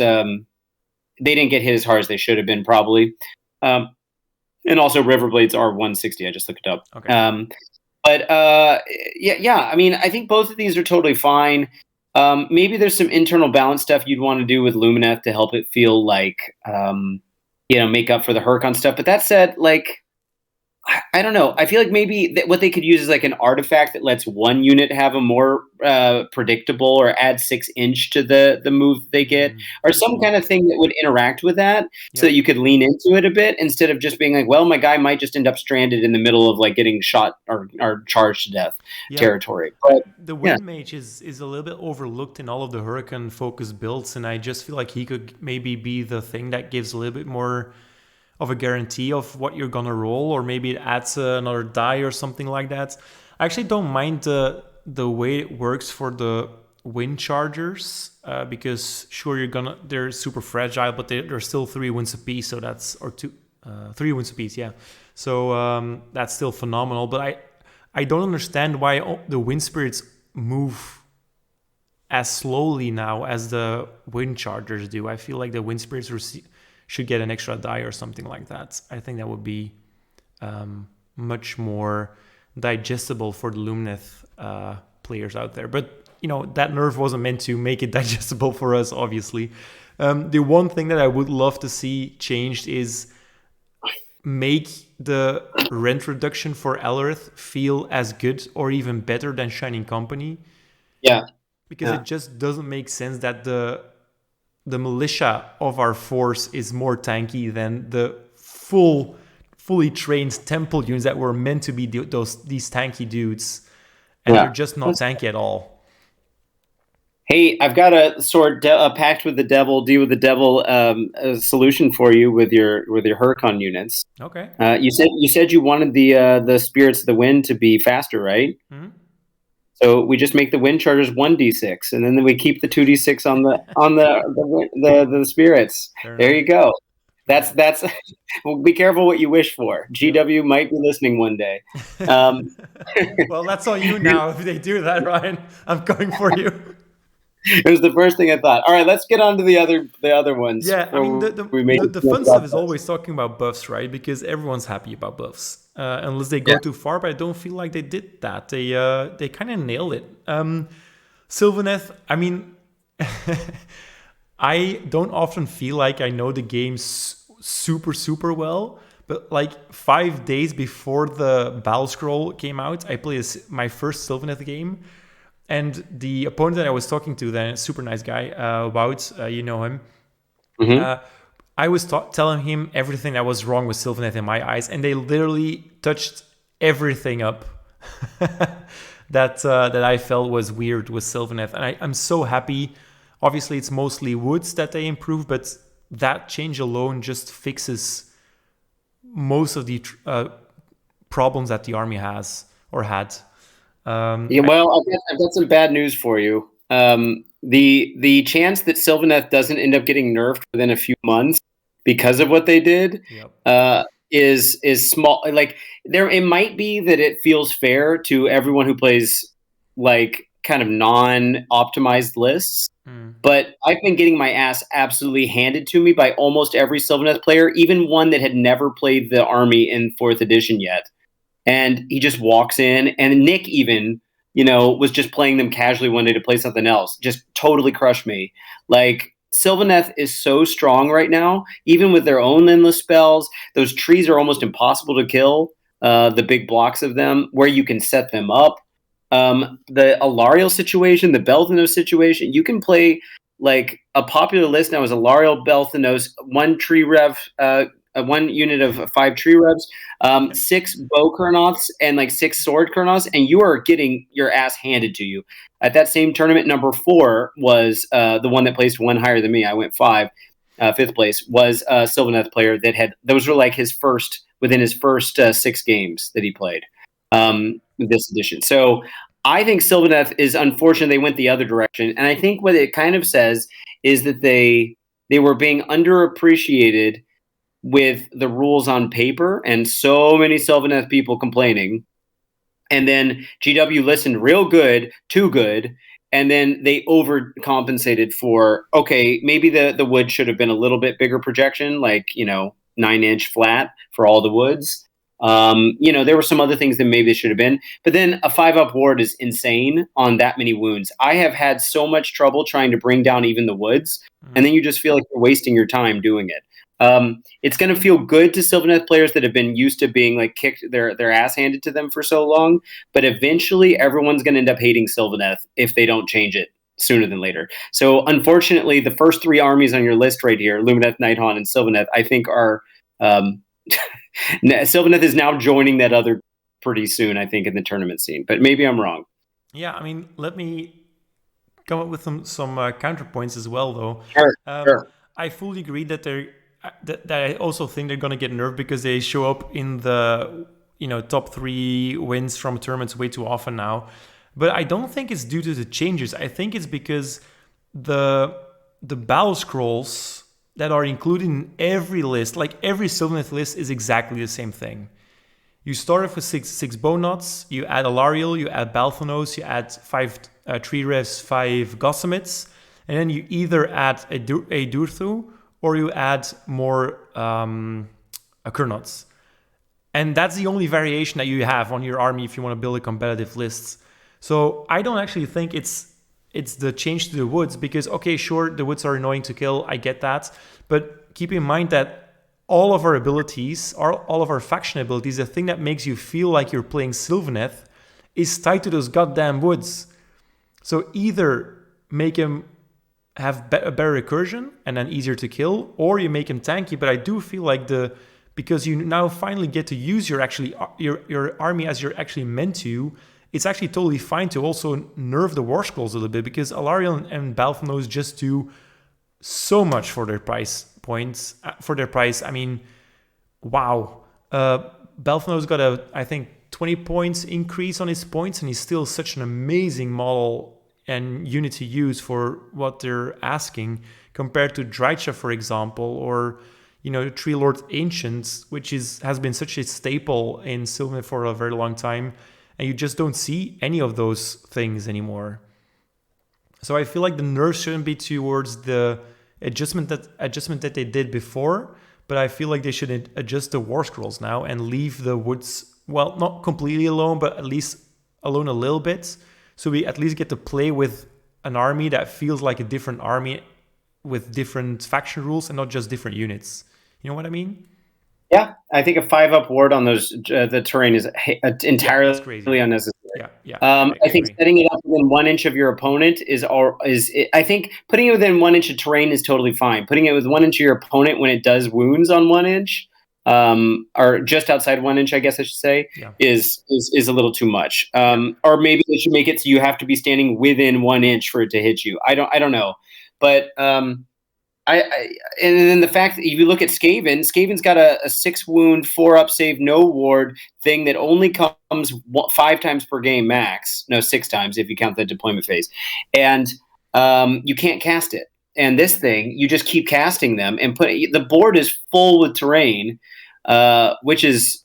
they didn't get hit as hard as they should have been probably. And also Riverblades are 160. I just looked it up. Okay. I mean, I think both of these are totally fine. Maybe there's some internal balance stuff you'd want to do with Lumineth to help it feel like, make up for the Hurakan stuff. But that said, like, I don't know. I feel like maybe what they could use is like an artifact that lets one unit have a more predictable, or add 6 inch to the move they get, or some kind of thing that would interact with that, so that you could lean into it a bit, instead of just being like, well, my guy might just end up stranded in the middle of like getting shot or charged to death territory. But the Wind Mage is a little bit overlooked in all of the Hurakan focused builds, and I just feel like he could maybe be the thing that gives a little bit more of a guarantee of what you're gonna roll, or maybe it adds another die or something like that. I actually don't mind the way it works for the wind chargers, because sure, they're super fragile, but they're still 3 wins apiece, so that's, or 3 wins apiece, yeah. So that's still phenomenal. But I don't understand why the wind spirits move as slowly now as the wind chargers do. I feel like the wind spirits should get an extra die or something like that. I think that would be much more digestible for the Lumineth players out there. But, that nerf wasn't meant to make it digestible for us, obviously. The one thing that I would love to see changed is make the rent reduction for Elrith feel as good or even better than Shining Company. Yeah. Because it just doesn't make sense that the militia of our force is more tanky than the fully trained temple units that were meant to be these tanky dudes, and they're just not tanky at all. Hey, I've got a a pact with the devil, deal with the devil solution for you with your Hurakan units. Okay. You said you wanted the spirits of the wind to be faster, right? Mm-hmm. So we just make the wind chargers 1d6, and then we keep the 2d6 on the spirits. There you go. That's. Well, be careful what you wish for. GW might be listening one day. Well, that's on you now. If they do that, Ryan, I'm coming for you. It was the first thing I thought. All right, let's get on to the other ones. Yeah, I mean, the fun stuff is always talking about buffs, right? Because everyone's happy about buffs, unless they go too far. But I don't feel like they did that. They kind of nailed it. Sylvaneth, I mean, I don't often feel like I know the game super well. But like 5 days before the battlescroll came out, I played my first Sylvaneth game. And the opponent that I was talking to, then, super nice guy, Wout, you know him. Mm-hmm. I was telling him everything that was wrong with Sylvaneth in my eyes, and they literally touched everything up that I felt was weird with Sylvaneth. And I'm so happy. Obviously, it's mostly woods that they improve, but that change alone just fixes most of the problems that the army has or had. Well, I've got some bad news for you. The chance that Sylvaneth doesn't end up getting nerfed within a few months because of what they did is small. Like, it might be that it feels fair to everyone who plays like kind of non-optimized lists, but I've been getting my ass absolutely handed to me by almost every Sylvaneth player, even one that had never played the army in 4th edition yet. And he just walks in, and Nick even, was just playing them casually one day to play something else. Just totally crushed me. Like, Sylvaneth is so strong right now, even with their own endless spells. Those trees are almost impossible to kill, the big blocks of them, where you can set them up. The Alariel situation, the Belthanos situation, you can play, like, a popular list now is Alariel, Belthanos, 1 tree rev, 1 unit of 5 tree revs, 6 bow Kurnoths, and like 6 sword Kurnoths, and you are getting your ass handed to you. At that same tournament, number 4 was the one that placed 1 higher than me. I went 5th place, was a Sylvaneth player that had, those were like within his first 6 games that he played this edition. So I think Sylvaneth is unfortunate they went the other direction, and I think what it kind of says is that they were being underappreciated with the rules on paper, and so many Sylvaneth people complaining. And then GW listened real good, too good, and then they overcompensated for, okay, maybe the wood should have been a little bit bigger projection, like, 9-inch flat for all the woods. There were some other things that maybe they should have been. But then a 5-up ward is insane on that many wounds. I have had so much trouble trying to bring down even the woods, and then you just feel like you're wasting your time doing it. It's going to feel good to Sylvaneth players that have been used to being like kicked their ass handed to them for so long. But eventually, everyone's going to end up hating Sylvaneth if they don't change it sooner than later. So unfortunately, the first 3 armies on your list right here, Lumineth, Nighthaunt, and Sylvaneth, I think are Sylvaneth is now joining that other pretty soon, I think, in the tournament scene. But maybe I'm wrong. Yeah, I mean, let me come up with some counterpoints as well, though. Sure. I fully agree that that I also think they're gonna get nerfed because they show up in the top 3 wins from tournaments way too often now. But I don't think it's due to the changes. I think it's because the battle scrolls that are included in every list, like every Sylvaneth list, is exactly the same thing. You start off with six bone knots, you add Alariel, you add Balthanos, you add 5 tree revs, 5 Gossamids, and then you either add a Durthu or you add more Kurnots. And that's the only variation that you have on your army if you want to build a competitive list. So I don't actually think it's the change to the woods, because, okay, sure, the woods are annoying to kill, I get that. But keep in mind that all of our abilities, all of our faction abilities, the thing that makes you feel like you're playing Sylvaneth is tied to those goddamn woods. So either make him have a better recursion and then easier to kill, or you make him tanky. But I do feel like because you now finally get to use your army as you're actually meant to, it's actually totally fine to also nerf the War Scrolls a little bit, because Alariel and Balthanos just do so much for their price points. I mean, wow. Balthanos got I think 20 points increase on his points, and he's still such an amazing model and unit to use for what they're asking, compared to Drycha, for example, or Tree Lord Ancients, which has been such a staple in Sylvaneth for a very long time, and you just don't see any of those things anymore. So I feel like the nerfs shouldn't be towards the adjustment that they did before, but I feel like they should adjust the War Scrolls now and leave the woods, well, not completely alone, but at least alone a little bit, so we at least get to play with an army that feels like a different army with different faction rules and not just different units. You know what I mean? Yeah, I think a 5-up ward on those the terrain is entirely unnecessary. Yeah. I think setting it up within 1 inch of your opponent I think putting it within 1 inch of terrain is totally fine. Putting it with 1 inch of your opponent when it does wounds on 1 inch, or just outside 1 inch, I guess I should say, is a little too much. Or maybe they should make it so you have to be standing within 1 inch for it to hit you. I don't know, but and then the fact that if you look at Skaven's got a 6 wound, 4-up save, no ward thing that only comes 5 times per game max. No, 6 times if you count the deployment phase. And you can't cast it. And this thing, you just keep casting them, and the board is full with terrain, which is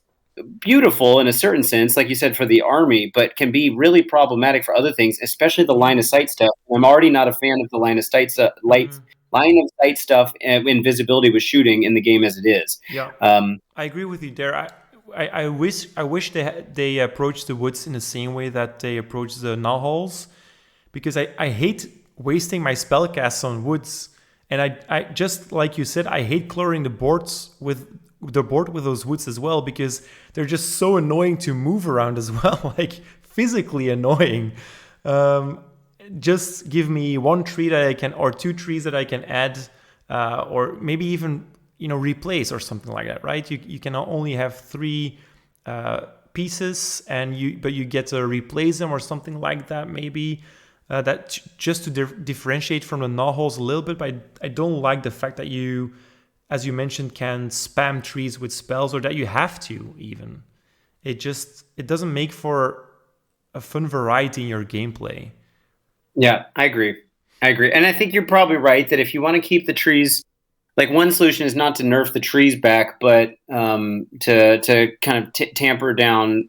beautiful in a certain sense, like you said, for the army, but can be really problematic for other things, especially the line of sight stuff. I'm already not a fan of the line of sight stuff. Line of sight stuff and invisibility with shooting in the game as it is. Yeah, I agree with you there. I wish they approached the woods in the same way that they approach the null holes, because I hate wasting my spellcasts on woods, and I just like you said, I hate clearing the board with those woods as well, because they're just so annoying to move around as well, like physically annoying. Just give me 1 tree that I can, or 2 trees that I can add, or maybe even replace or something like that, right? You can only have 3 pieces, but you get to replace them or something like that, maybe. That just to differentiate from the null holes a little bit. But I don't like the fact that you, as you mentioned, can spam trees with spells, or that you have to even. It doesn't make for a fun variety in your gameplay. Yeah, I agree. And I think you're probably right that if you want to keep the trees, like, one solution is not to nerf the trees back, but to kind of tamper down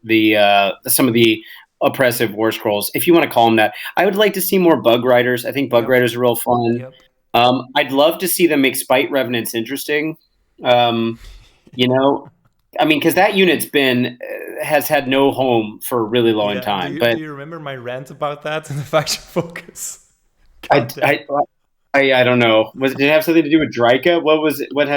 some of the oppressive War Scrolls, if you want to call them that. I would like to see more Bug Riders. I think Bug Riders are real fun. Yep. I'd love to see them make Spite Revenants interesting. I mean, because that unit's has had no home for a really long time. Do you remember my rant about that in the faction focus? I I don't know. Did it have something to do with Drika? What was it? What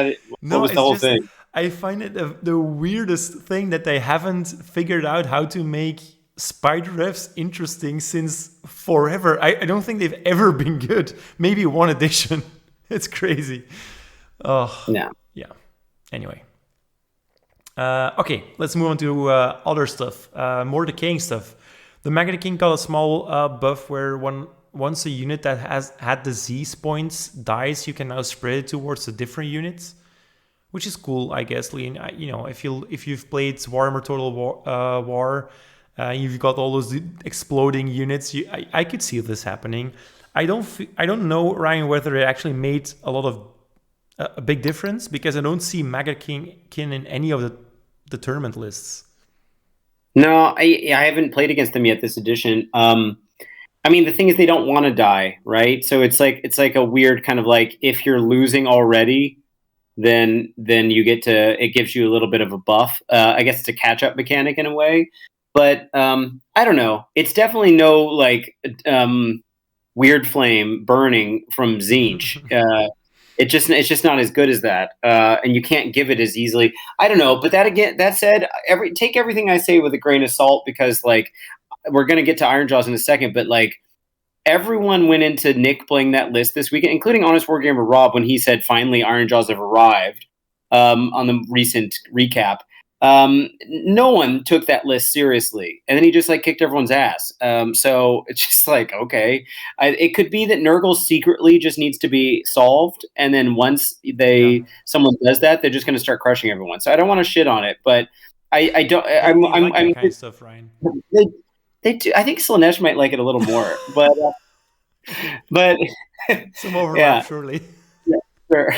No, was the it's whole just thing? I find it the weirdest thing that they haven't figured out how to make spider refs interesting since forever. I don't think they've ever been good. Maybe one edition. It's crazy. Oh, Yeah. yeah. Anyway. Okay, let's move on to other stuff. More decaying stuff. The Magnet King got a small buff where once a unit that has had disease points dies, you can now spread it towards the different units, which is cool, I guess. Lean, you know, if you've played Warhammer Total War, you've got all those exploding units. I could see this happening. I don't know, Ryan, whether it actually made a big difference, because I don't see Maggot King in any of the tournament lists. No, I haven't played against them yet this edition. I mean, the thing is, they don't want to die, right? So it's like a weird kind of like, if you're losing already, then you get to, it gives you a little bit of a buff. I guess it's a catch up mechanic in a way, but I don't know. It's definitely no like weird flame burning from Zinch. It's just not as good as that, and you can't give it as easily. I don't know, but that said, take everything I say with a grain of salt, because like we're gonna get to Ironjawz in a second, but like everyone went into Nick playing that list this weekend, including Honest Wargamer Rob when he said finally Ironjawz have arrived on the recent recap. No one took that list seriously, and then he just like kicked everyone's ass. So it's just like, okay, it could be that Nurgle secretly just needs to be solved, and then once someone does that, they're just going to start crushing everyone. So I don't want to shit on it, but I don't. I'm like that kind of stuff, Ryan. They do. I think Slaanesh might like it a little more, but some overlap, surely. Sure.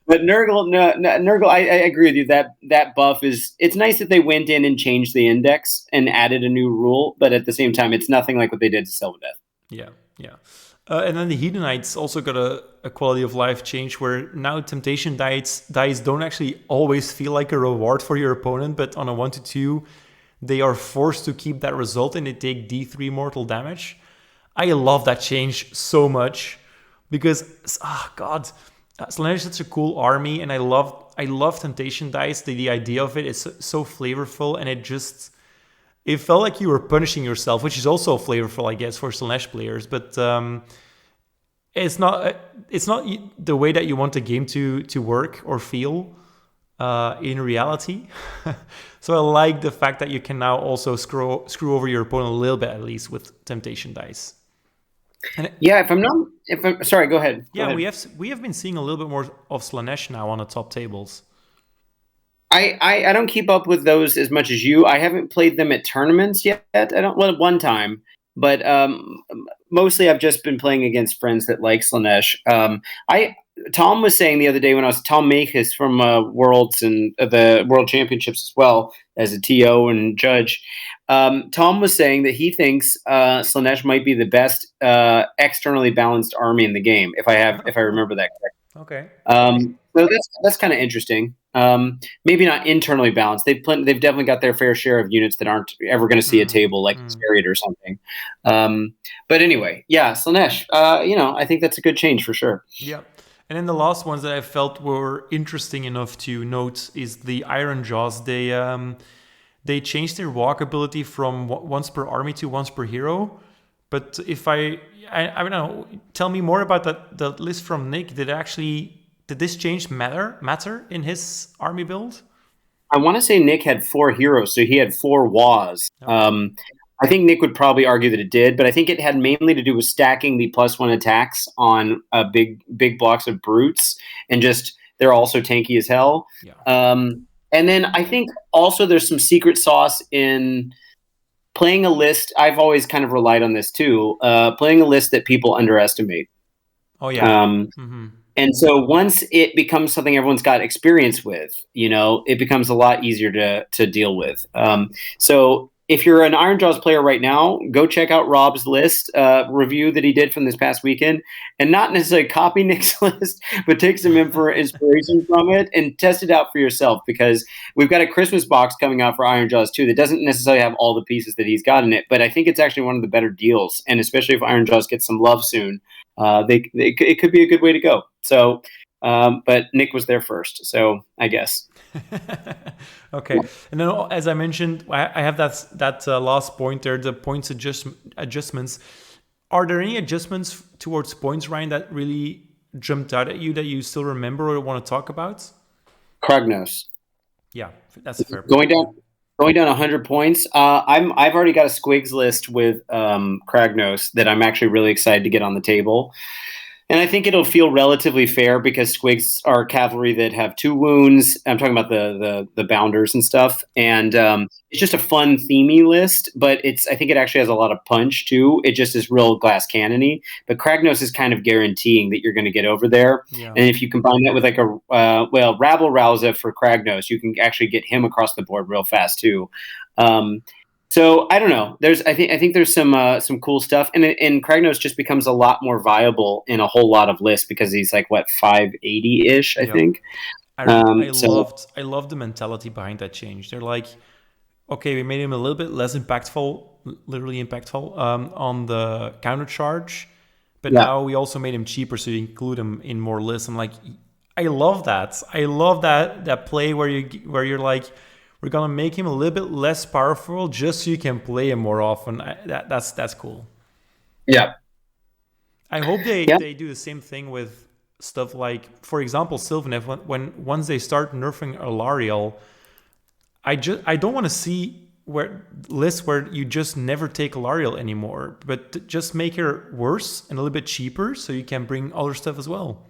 But Nurgle, I agree with you. That buff it's nice that they went in and changed the index and added a new rule, but at the same time, it's nothing like what they did to Sylvaneth. Yeah. And then the Hedonites also got a quality of life change, where now temptation dice don't actually always feel like a reward for your opponent, but on a 1-2, they are forced to keep that result and they take D3 mortal damage. I love that change so much, because Slaanesh is such a cool army, and I love temptation dice. The idea of it is so flavorful, and it felt like you were punishing yourself, which is also flavorful, I guess, for Slaanesh players. But it's not the way that you want the game to work or feel in reality. So I like the fact that you can now also screw over your opponent a little bit, at least, with temptation dice. Sorry, go ahead. Go ahead. We have been seeing a little bit more of Slaanesh now on the top tables. I don't keep up with those as much as you. I haven't played them at tournaments yet. One time, but mostly I've just been playing against friends that like Slaanesh. Tom was saying the other day, when I was Tom Makis from Worlds and the World Championships as well as a TO and judge. Tom was saying that he thinks Slaanesh might be the best externally balanced army in the game, if I remember that correctly. Okay. So that's kind of interesting. Maybe not internally balanced. They've definitely got their fair share of units that aren't ever going to see a table, like Chariot or something. But anyway, Slaanesh. I think that's a good change for sure. Yeah. And then the last ones that I felt were interesting enough to note is the Ironjawz. They changed their walk ability from once per army to once per hero. But if I don't know, tell me more about the list from Nick. Did this change matter in his army build? I want to say Nick had 4 heroes, so he had 4 Wa's. Okay. I think Nick would probably argue that it did, but I think it had mainly to do with stacking the +1 attacks on big blocks of brutes, and just they're also tanky as hell. Yeah. And then I think also there's some secret sauce in playing a list. I've always kind of relied on this too. Playing a list that people underestimate. Oh yeah. And so once it becomes something everyone's got experience with, it becomes a lot easier to deal with. So if you're an Ironjawz player right now, go check out Rob's list review that he did from this past weekend, and not necessarily copy Nick's list, but take some inspiration from it and test it out for yourself, because we've got a Christmas box coming out for Ironjawz too that doesn't necessarily have all the pieces that he's got in it, but I think it's actually one of the better deals, and especially if Ironjawz gets some love soon, it could be a good way to go. So, but Nick was there first, so I guess. Okay, and then as I mentioned, I have that last point there, the points adjustments. Are there any adjustments towards points, Ryan, that really jumped out at you that you still remember or want to talk about? Kragnos. Yeah, that's a fair point. Going down 100 points. I've already got a squigs list with Kragnos that I'm actually really excited to get on the table. And I think it'll feel relatively fair because squigs are cavalry that have 2 wounds. I'm talking about the bounders and stuff. And it's just a fun themey list, but I think it actually has a lot of punch too. It just is real glass cannony. But Kragnos is kind of guaranteeing that you're going to get over there. Yeah. And if you combine that with like Rabble Rouser for Kragnos, you can actually get him across the board real fast too. So I don't know. I think there's some cool stuff, and Kragnos just becomes a lot more viable in a whole lot of lists because he's like 580-ish, I think. I loved the mentality behind that change. They're like, okay, we made him a little bit less impactful, literally impactful, on the counter charge, but now we also made him cheaper, so you include him in more lists. I'm like, I love that. I love that play where you're like, we're gonna make him a little bit less powerful just so you can play him more often. That's cool. Yeah. I hope they do the same thing with stuff like, for example, Sylvaneth. Once they start nerfing Alariel, I don't want to see lists where you just never take Alariel anymore, but just make her worse and a little bit cheaper so you can bring other stuff as well.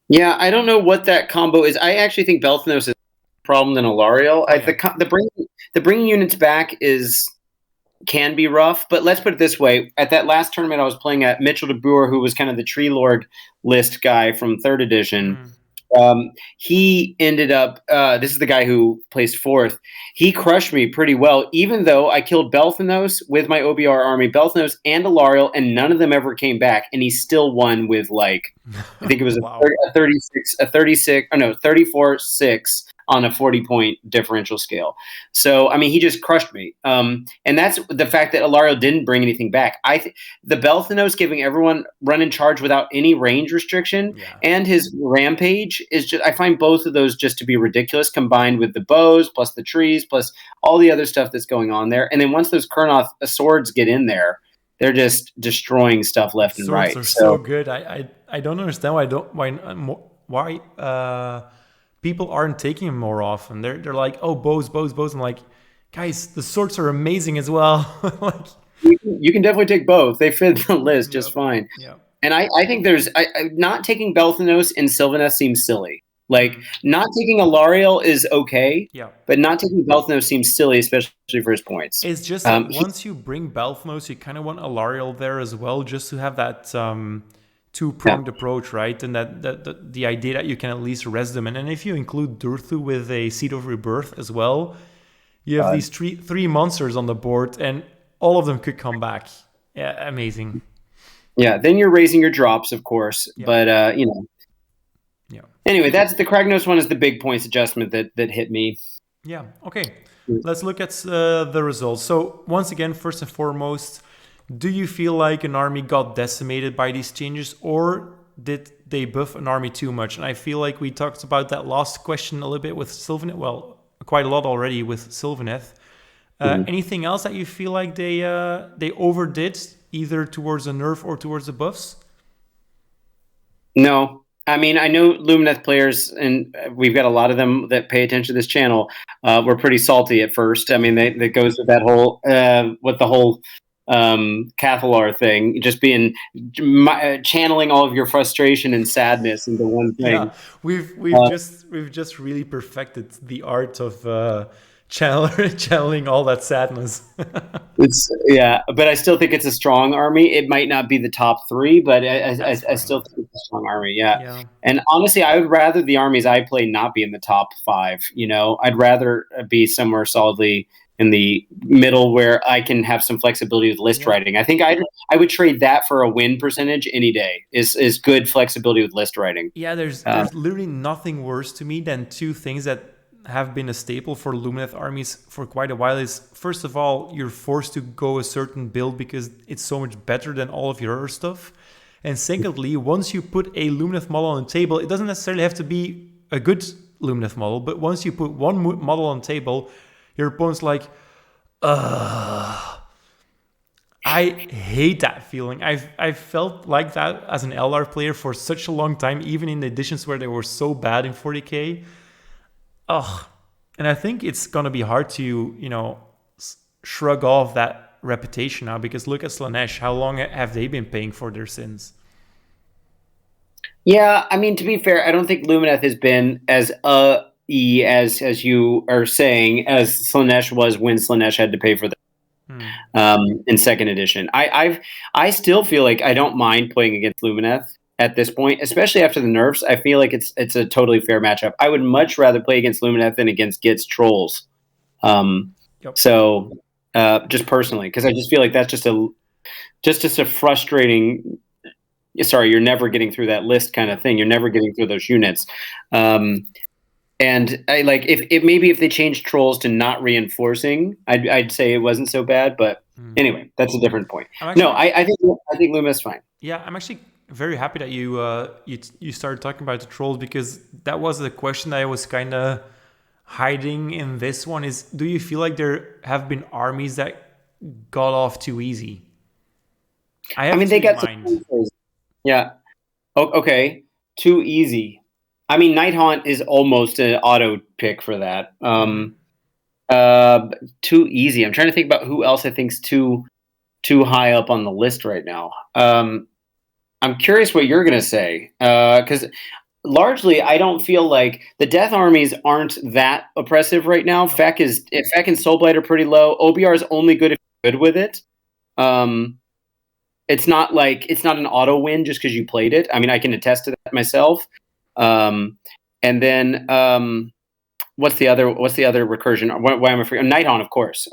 Yeah, I don't know what that combo is. I actually think Belthanos is problem than Alariel. The bringing units back can be rough, but let's put it this way: at that last tournament I was playing at, Mitchell de Boer, who was kind of the Tree Lord list guy from 3rd edition, he ended up. This is the guy who placed 4th. He crushed me pretty well, even though I killed Belthanos with my OBR army, Belthanos and Alariel, and none of them ever came back, and he still won with I think it was a 34-6 on a 40-point differential scale. So, I mean, he just crushed me. And that's the fact that Alariel didn't bring anything back. The Belthanos giving everyone run in charge without any range restriction and his rampage is just, I find both of those just to be ridiculous, combined with the bows, plus the trees, plus all the other stuff that's going on there. And then once those Kurnoth swords get in there, they're just destroying stuff left and right. Swords are so good. I don't understand why people aren't taking them more often. They're like, oh, bows. I'm like, guys, the swords are amazing as well. Like, you can definitely take both. They fit the list just fine. Yeah. And I think there's not taking Belthanos in Sylvaneth seems silly. Like, not taking Alariel is okay, but not taking Belthanos seems silly, especially for his points. It's just that once you bring Belthanos, you kind of want Alariel there as well, just to have that two-pronged approach, right? And that the idea that you can at least res them. And then if you include Durthu with a Seed of Rebirth as well, you have these three monsters on the board, and all of them could come back. Yeah, amazing. Yeah, then you're raising your drops, of course, but Yeah. Anyway, the Kragnos one is the big points adjustment that hit me. Yeah. Okay. Let's look at the results. So once again, first and foremost, do you feel like an army got decimated by these changes, or did they buff an army too much? And I feel like we talked about that last question a little bit with Sylvaneth. Well, quite a lot already with Sylvaneth. Anything else that you feel like they overdid, either towards the nerf or towards the buffs? No. I mean, I know Lumineth players, and we've got a lot of them that pay attention to this channel, were pretty salty at first. I mean, that goes with that whole, with the whole Cathalar thing, just channeling all of your frustration and sadness into one thing. Yeah, we've just really perfected the art of channeling all that sadness. But I still think it's a strong army. It might not be the top 3, but I still think it's a strong army. Yeah. And honestly, I would rather the armies I play not be in the top 5. I'd rather be somewhere solidly in the middle where I can have some flexibility with list writing. I think I would trade that for a win percentage any day. Is good flexibility with list writing. Yeah, there's literally nothing worse to me than two things that have been a staple for Lumineth armies for quite a while is, first of all, you're forced to go a certain build because it's so much better than all of your other stuff. And secondly, once you put a Lumineth model on the table, it doesn't necessarily have to be a good Lumineth model, but once you put one model on the table, your opponent's like, ugh. I hate that feeling. I've felt like that as an Eldar player for such a long time, even in the editions where they were so bad in 40k. Ugh. And I think it's going to be hard to, shrug off that reputation now, because look at Slaanesh. How long have they been paying for their sins? Yeah, I mean, to be fair, I don't think Lumineth has been as as you are saying as Slaanesh was when Slaanesh had to pay for in second edition. I still feel like I don't mind playing against Lumineth at this point, especially after the nerfs. I feel like it's a totally fair matchup. I would much rather play against Lumineth than against Gitz Trolls. So just personally, because I just feel like that's just a frustrating. Sorry, you're never getting through that list kind of thing. You're never getting through those units. And I like if they changed trolls to not reinforcing, I'd say it wasn't so bad. But anyway, that's a different point. I think Lumineth's fine. Yeah, I'm actually very happy that you started talking about the trolls, because that was the question that I was kind of hiding in this one. Is, do you feel like there have been armies that got off too easy? I mean, they got some. Yeah. Okay. Too easy. I mean, Night Haunt is almost an auto pick for that. Too easy. I'm trying to think about who else I think's too high up on the list right now. I'm curious what you're gonna say, because largely I don't feel like the Death armies aren't that oppressive right now. Feck and Soulblight are pretty low. OBR is only good if you're good with it. It's not an auto win just because you played it. I mean, I can attest to that myself. And then what's the other recursion? Why am I forgetting? Nighthaunt, of course.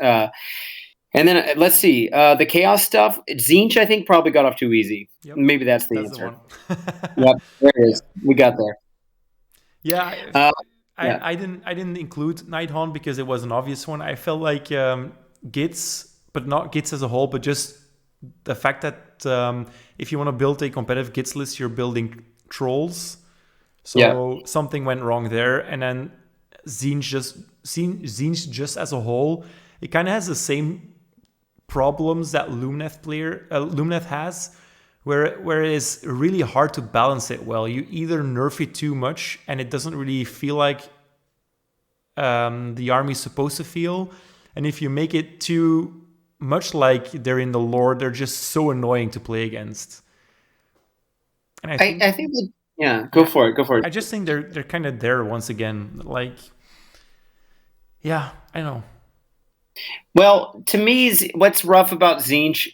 And then let's see the chaos stuff. Tzeentch, I think, probably got off too easy. Yep. Maybe that's the answer. Yep, there it is. Yeah. We got there. Yeah, I didn't include Nighthaunt because it was an obvious one. I felt like Gitz, but not Gitz as a whole, but just the fact that if you want to build a competitive Gitz list, you're building trolls. So something went wrong there. And then Tzeentch just as a whole, it kind of has the same problems that Lumineth has, where it is really hard to balance it well. You either nerf it too much and it doesn't really feel like the army is supposed to feel, and if you make it too much like they're in the lore, they're just so annoying to play against. And I think go for it. I just think they're kind of there once again. Like, yeah, I know. Well, to me, what's rough about Tzeentch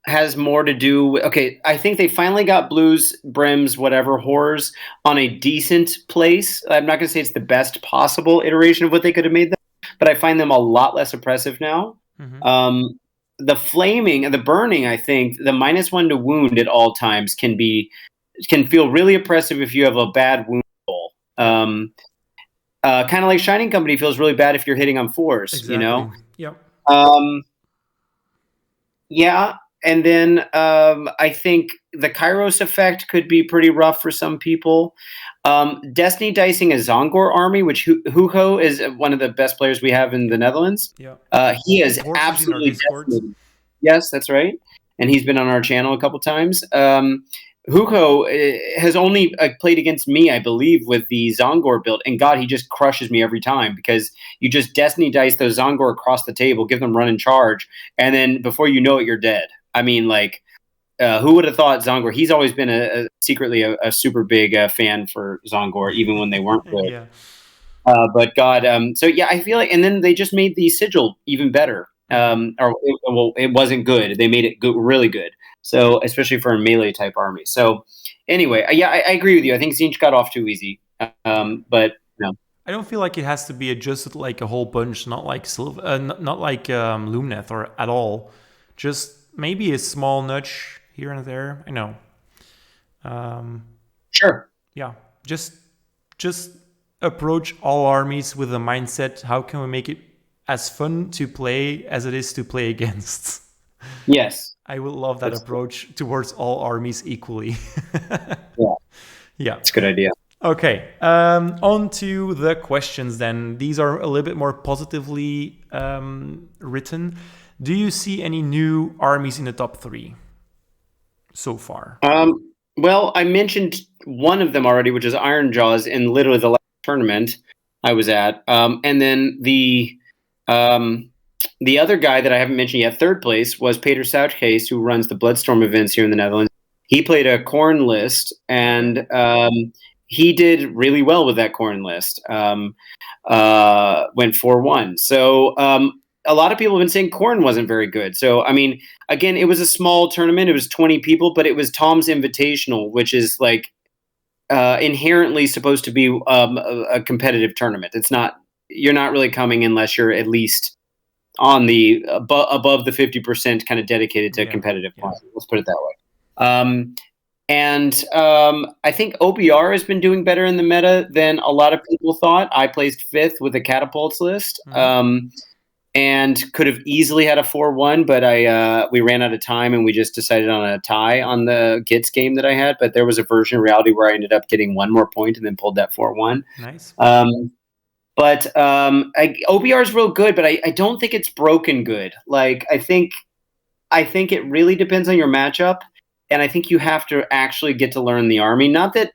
has more to do with, okay, I think they finally got Blues, Brims, whatever, Horrors on a decent place. I'm not going to say it's the best possible iteration of what they could have made them, but I find them a lot less oppressive now. Mm-hmm. The flaming and the burning, I think, the -1 to wound at all times can feel really oppressive if you have a bad wound roll. Kind of like Shining Company feels really bad if you're hitting on 4s, exactly. You know? Yep. Yeah, and then I think the Kairos effect could be pretty rough for some people. Destiny dicing a Zongor army, which Hugo is one of the best players we have in the Netherlands. Yeah. He is absolutely decimated. Yes, that's right. And he's been on our channel a couple times. Hugo has only played against me, I believe, with the Zongor build. And God, he just crushes me every time because you just Destiny dice those Zongor across the table, give them run and charge, and then before you know it, you're dead. I mean, like, who would have thought Zongor? He's always been secretly a super big fan for Zongor, even when they weren't good. Yeah. But God, so yeah, I feel like, and then they just made the sigil even better. It wasn't good. They made it good, really good. So especially for a melee type army. So anyway, yeah, I agree with you. I think Tzeentch got off too easy. But no. I don't feel like it has to be adjusted like a whole bunch, not like Lumineth or at all. Just maybe a small nudge here and there. I know. Sure. Yeah. Just approach all armies with the mindset, how can we make it as fun to play as it is to play against? Yes. I would love that approach towards all armies equally. Yeah. Yeah. It's a good idea. Okay, on to the questions then. These are a little bit more positively written. Do you see any new armies in the top 3 so far? Well, I mentioned one of them already, which is Ironjawz, in literally the last tournament I was at. And then the other guy that I haven't mentioned yet, third place, was Peter Soutcase, who runs the Bloodstorm events here in the Netherlands. He played a Khorne list, and he did really well with that Khorne list. Went 4-1. So a lot of people have been saying Khorne wasn't very good. So, I mean, again, it was a small tournament. It was 20 people, but it was Tom's Invitational, which is like inherently supposed to be a competitive tournament. It's not. You're not really coming unless you're at least on the above the 50% kind of dedicated to competitive play. Let's put it that way. I think OBR has been doing better in the meta than a lot of people thought. I placed 5th with a catapults list, and could have easily had a 4-1, but we ran out of time and we just decided on a tie on the Gits game that I had. But there was a version of reality where I ended up getting 1 more point and then pulled that 4-1. Nice. But OBR is real good, but I don't think it's broken good. Like I think it really depends on your matchup. And I think you have to actually get to learn the army. Not that,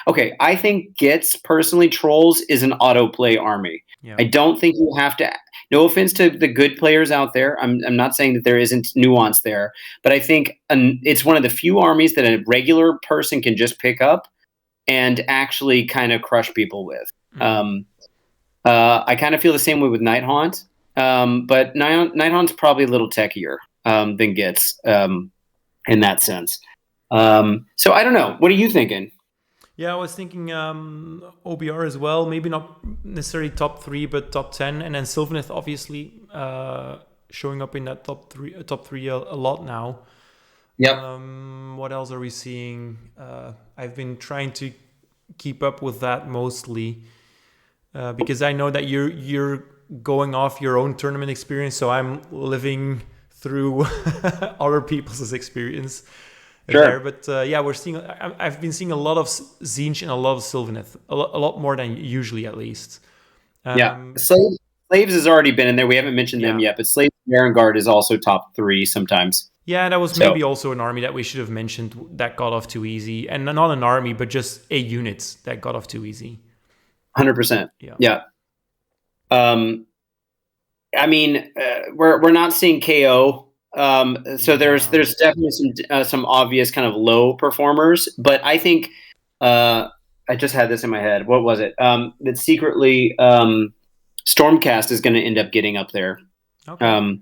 okay, I think Gits, personally, Trolls is an autoplay army. Yeah. I don't think you have to, no offense to the good players out there. I'm not saying that there isn't nuance there. But I think it's one of the few armies that a regular person can just pick up and actually kind of crush people with. I kind of feel the same way with Nighthaunt. But Nighthaunt's probably a little techier than Gits. In that sense. So I don't know. What are you thinking? Yeah, I was thinking OBR as well. Maybe not necessarily top 3, but top 10. And then Sylvaneth, obviously, showing up in that top three a lot now. Yep. What else are we seeing? I've been trying to keep up with that mostly because I know that you're going off your own tournament experience. So I'm living through other people's experience there. But we're seeing. I've been seeing a lot of Tzeentch and a lot of Sylvaneth, a lot more than usually, at least. Slaves has already been in there. We haven't mentioned them yet, but Slaves and Erangard is also top 3 sometimes. Yeah, that was maybe also an army that we should have mentioned that got off too easy, and not an army, but just a unit that got off too easy. 100%. Yeah. I mean, we're not seeing KO. So there's definitely some obvious kind of low performers, but I think I just had this in my head. What was it? That secretly Stormcast is going to end up getting up there. Okay.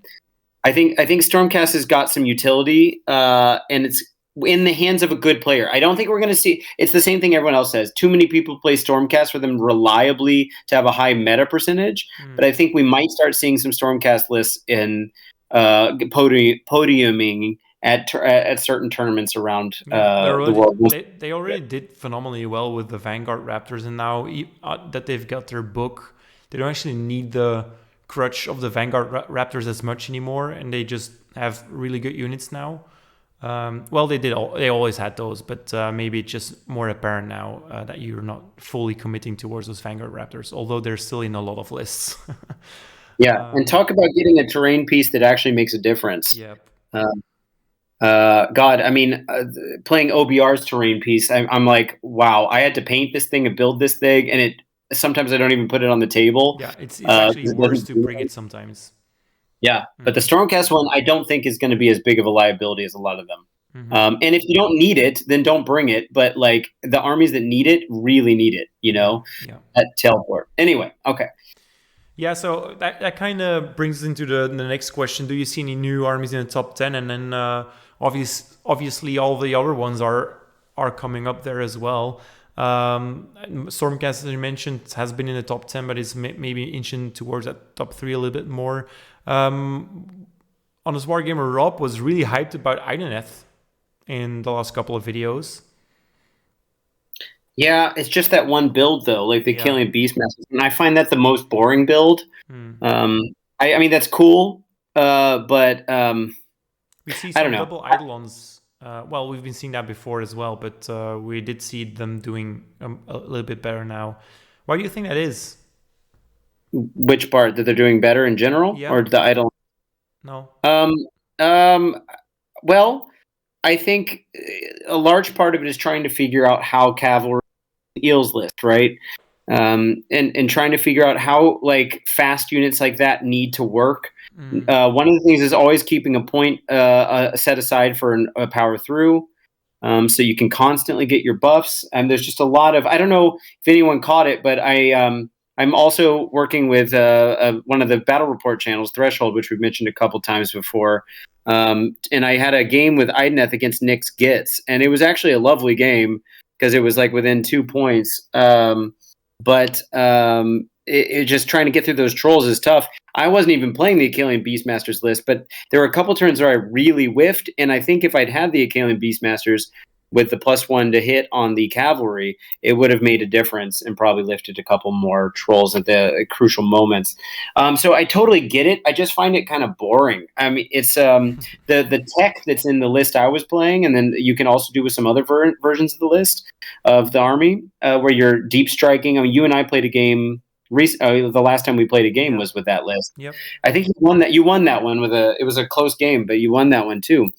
I think Stormcast has got some utility, and it's in the hands of a good player. I don't think we're going to see. It's the same thing everyone else says. Too many people play Stormcast for them reliably to have a high meta percentage. But I think we might start seeing some Stormcast lists in podiuming at certain tournaments around the world. They already did phenomenally well with the Vanguard Raptors, and now that they've got their book, they don't actually need the crutch of the Vanguard Raptors as much anymore, and they just have really good units now. Well, they always had those, but maybe it's just more apparent now that you're not fully committing towards those Vanguard Raptors, although they're still in a lot of lists. Yeah, and talk about getting a terrain piece that actually makes a difference. Yep. God, I mean, playing OBR's terrain piece, I'm like, wow, I had to paint this thing and build this thing, and sometimes I don't even put it on the table. Yeah, it's actually worse to bring it sometimes. Yeah, but the Stormcast one, I don't think is going to be as big of a liability as a lot of them. And if you don't need it, then don't bring it. But like the armies that need it really need it, at teleport. Anyway, okay. Yeah, so that kind of brings us into the next question. Do you see any new armies in the top 10? And then obviously all the other ones are coming up there as well. Stormcast, as you mentioned, has been in the top 10, but is maybe inching towards that top 3 a little bit more. Honest Wargamer Rob was really hyped about Idoneth in the last couple of videos. Yeah, it's just that one build though, like the Yeah. Killing Beastmasters, and I find that the most boring build. I mean that's cool, but We see I don't some know. double Eidolons. Well, we've been seeing that before as well, but we did see them doing a little bit better now. Why do you think that is? Which part that they're doing better in general, Yeah. or the idol? No. Well, I think a large part of it is trying to figure out how cavalry eels list, right? And trying to figure out how like fast units like that need to work. One of the things is always keeping a point set aside for a power through. So you can constantly get your buffs. And there's just a lot of, I don't know if anyone caught it, but I'm also working with one of the battle report channels, Threshold, which we've mentioned a couple times before. And I had a game with Ideneth against Nyx Gitz, and it was actually a lovely game because it was like within 2 points. But it just trying to get through those trolls is tough. I wasn't even playing the Achaian Beastmasters list, but there were a couple turns where I really whiffed, and I think if I'd had the Achaian Beastmasters with the +1 to hit on the cavalry, it would have made a difference and probably lifted a couple more trolls at the crucial moments. So I totally get it. I just find it kind of boring. I mean, it's the tech that's in the list I was playing, and then you can also do with some other versions of the list of the army where you're deep striking. I mean, you and I played a game. The last time we played a game was with that list. Yep. I think you won that. You won that one with it was a close game, but you won that one too.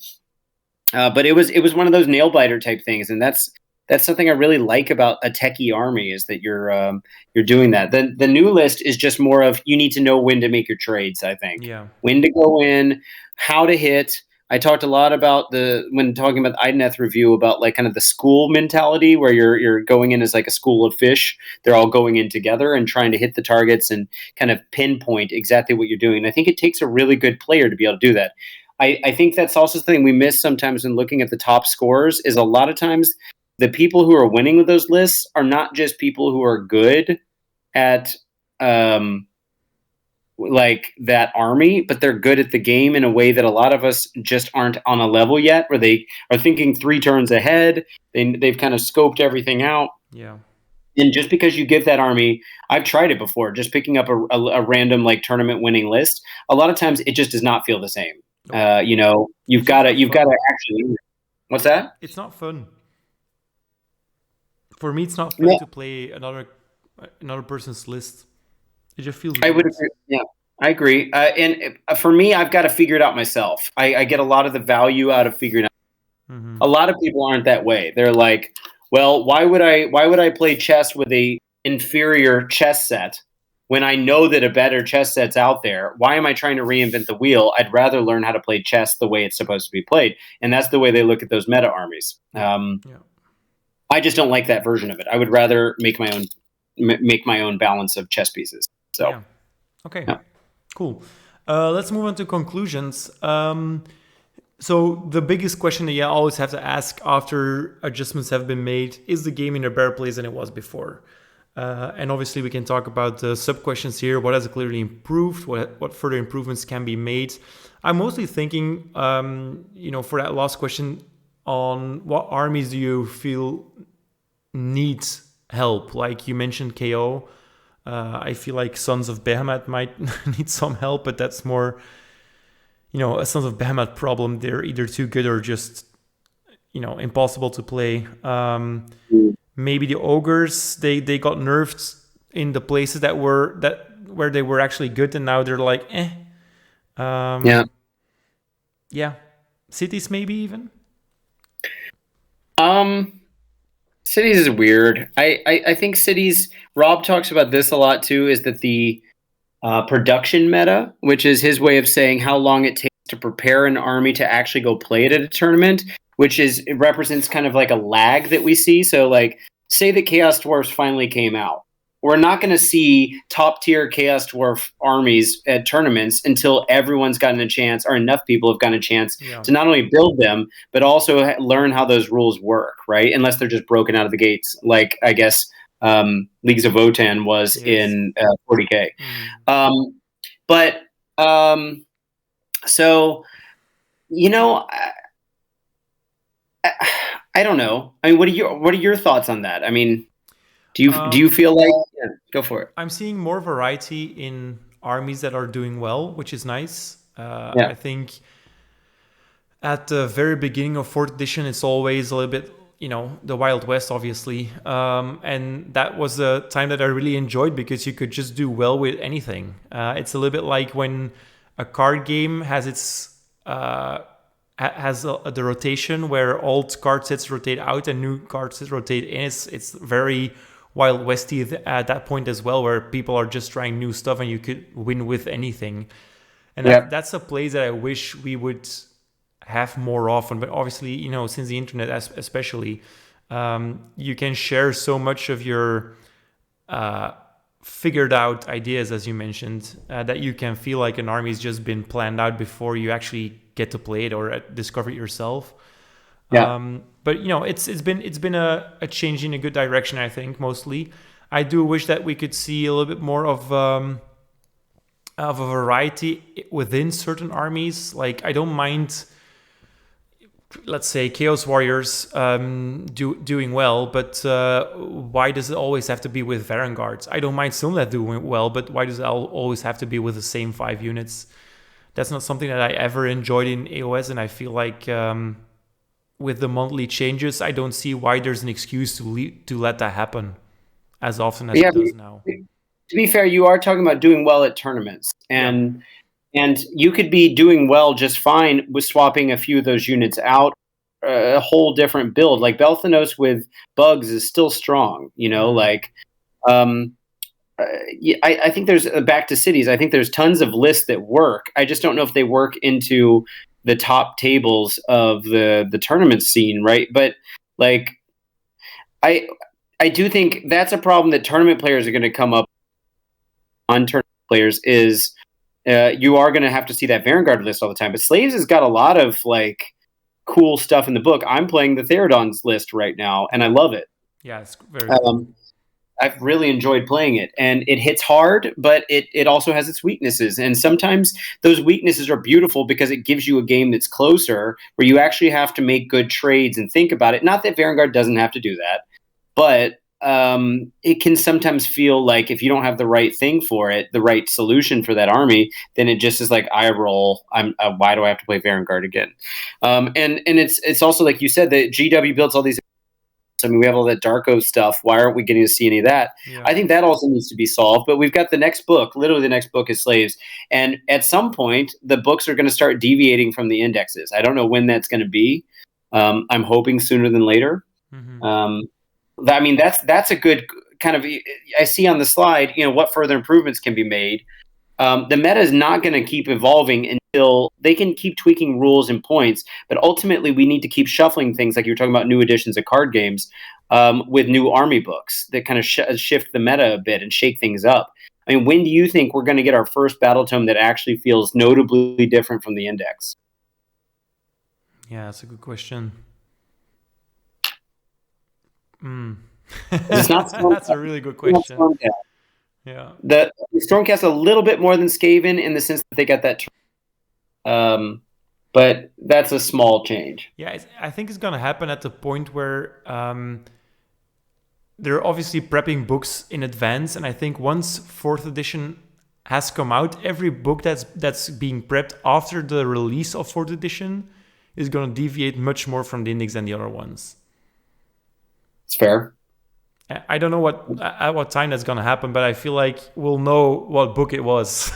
But it was one of those nail biter type things, and that's something I really like about a techie army is that you're doing that. The new list is just more of you need to know when to make your trades. I think when to go in, how to hit. I talked a lot about when talking about the Ideneth review about like kind of the school mentality where you're going in as like a school of fish. They're all going in together and trying to hit the targets and kind of pinpoint exactly what you're doing. And I think it takes a really good player to be able to do that. I think that's also something we miss sometimes when looking at the top scorers is a lot of times the people who are winning with those lists are not just people who are good at like that army, but they're good at the game in a way that a lot of us just aren't on a level yet where they are thinking 3 turns ahead. They've kind of scoped everything out. Yeah. And just because you give that army, I've tried it before, just picking up a random like tournament winning list. A lot of times it just does not feel the same. You've got to actually. What's that? It's not fun. For me, it's not fun to play another person's list. It just feels. I would agree. Yeah, I agree. And for me, I've got to figure it out myself. I get a lot of the value out of figuring out. Mm-hmm. A lot of people aren't that way. They're like, well, why would I play chess with a inferior chess set when I know that a better chess set's out there? Why am I trying to reinvent the wheel? I'd rather learn how to play chess the way it's supposed to be played. And that's the way they look at those meta armies. I just don't like that version of it. I would rather make my own balance of chess pieces. So, yeah. Okay, cool. Let's move on to conclusions. So the biggest question that you always have to ask after adjustments have been made, is the game in a better place than it was before? And obviously we can talk about the sub-questions here. What has clearly improved? What further improvements can be made? I'm mostly thinking, for that last question, on what armies do you feel need help? Like you mentioned KO. I feel like Sons of Behemoth might need some help, but that's more, a Sons of Behemoth problem. They're either too good or just, impossible to play. Maybe the ogres, they got nerfed in the places where they were actually good, and now they're like, eh. Yeah. Cities maybe even. Cities is weird. I think cities. Rob talks about this a lot too. Is that the production meta, which is his way of saying how long it takes to prepare an army to actually go play it at a tournament, it represents kind of like a lag that we see. So like, say that Chaos Dwarfs finally came out. We're not going to see top tier Chaos Dwarf armies at tournaments until everyone's gotten a chance, or enough people have gotten a chance to not only build them, but also learn how those rules work, right? Unless they're just broken out of the gates, like I guess Leagues of Votann was in 40K. So, I don't know. I mean, what are your thoughts on that? I mean, Do you feel like? Yeah, go for it. I'm seeing more variety in armies that are doing well, which is nice. Yeah. I think at the very beginning of 4th edition, it's always a little bit, the Wild West, obviously. And that was a time that I really enjoyed because you could just do well with anything. It's a little bit like when a card game has its the rotation where old card sets rotate out and new card sets rotate in. It's very Wild Westy at that point as well, where people are just trying new stuff and you could win with anything. And that's a place that I wish we would have more often. But obviously, since the internet especially, you can share so much of your figured out ideas, as you mentioned, that you can feel like an army's just been planned out before you actually get to play it or discover it yourself. But it's been a change in a good direction, I think. Mostly, I do wish that we could see a little bit more of a variety within certain armies. Like, I don't mind, let's say, Chaos Warriors doing well, but why does it always have to be with Varanguards? I don't mind Sylvaneth doing well, but why does it always have to be with the same 5 units? That's not something that I ever enjoyed in AOS, and I feel like with the monthly changes, I don't see why there's an excuse to let that happen as often as it does now. To be fair, you are talking about doing well at tournaments, and you could be doing well just fine with swapping a few of those units out, a whole different build. Like Belthanos with bugs is still strong, I think there's back to cities. I think there's tons of lists that work. I just don't know if they work into the top tables of the tournament scene, right? But like, I do think that's a problem that tournament players are going to come up on. Tournament players is you are going to have to see that Vanguard list all the time. But Slaves has got a lot of like cool stuff in the book. I'm playing the Therodon's list right now, and I love it. Yeah, it's very cool. I've really enjoyed playing it, and it hits hard, but it also has its weaknesses. And sometimes those weaknesses are beautiful because it gives you a game that's closer, where you actually have to make good trades and think about it. Not that Vanguard doesn't have to do that, but it can sometimes feel like if you don't have the right thing for it, the right solution for that army, then it just is like, I roll. Why do I have to play Vanguard again? And it's also like you said, that GW builds all these. I mean, we have all that Darko stuff. Why aren't we getting to see any of that? Yeah. I think that also needs to be solved. But we've got the next book. Literally, the next book is Slaves. And at some point, the books are going to start deviating from the indexes. I don't know when that's going to be. I'm hoping sooner than later. Mm-hmm. I mean, that's a good kind of. I see on the slide, what further improvements can be made. The meta is not going to keep evolving until they can keep tweaking rules and points. But ultimately, we need to keep shuffling things, like you were talking about new editions of card games, with new army books that kind of shift the meta a bit and shake things up. I mean, when do you think we're going to get our first battle tome that actually feels notably different from the index? Yeah, that's a good question. It's not that's a really good question. Yeah, the Stormcast a little bit more than Skaven in the sense that they got that, but that's a small change. Yeah, I think it's gonna happen at the point where they're obviously prepping books in advance, and I think once 4th edition has come out, every book that's being prepped after the release of 4th edition is gonna deviate much more from the index than the other ones. It's fair. I don't know at what time that's gonna happen, but I feel like we'll know what book it was.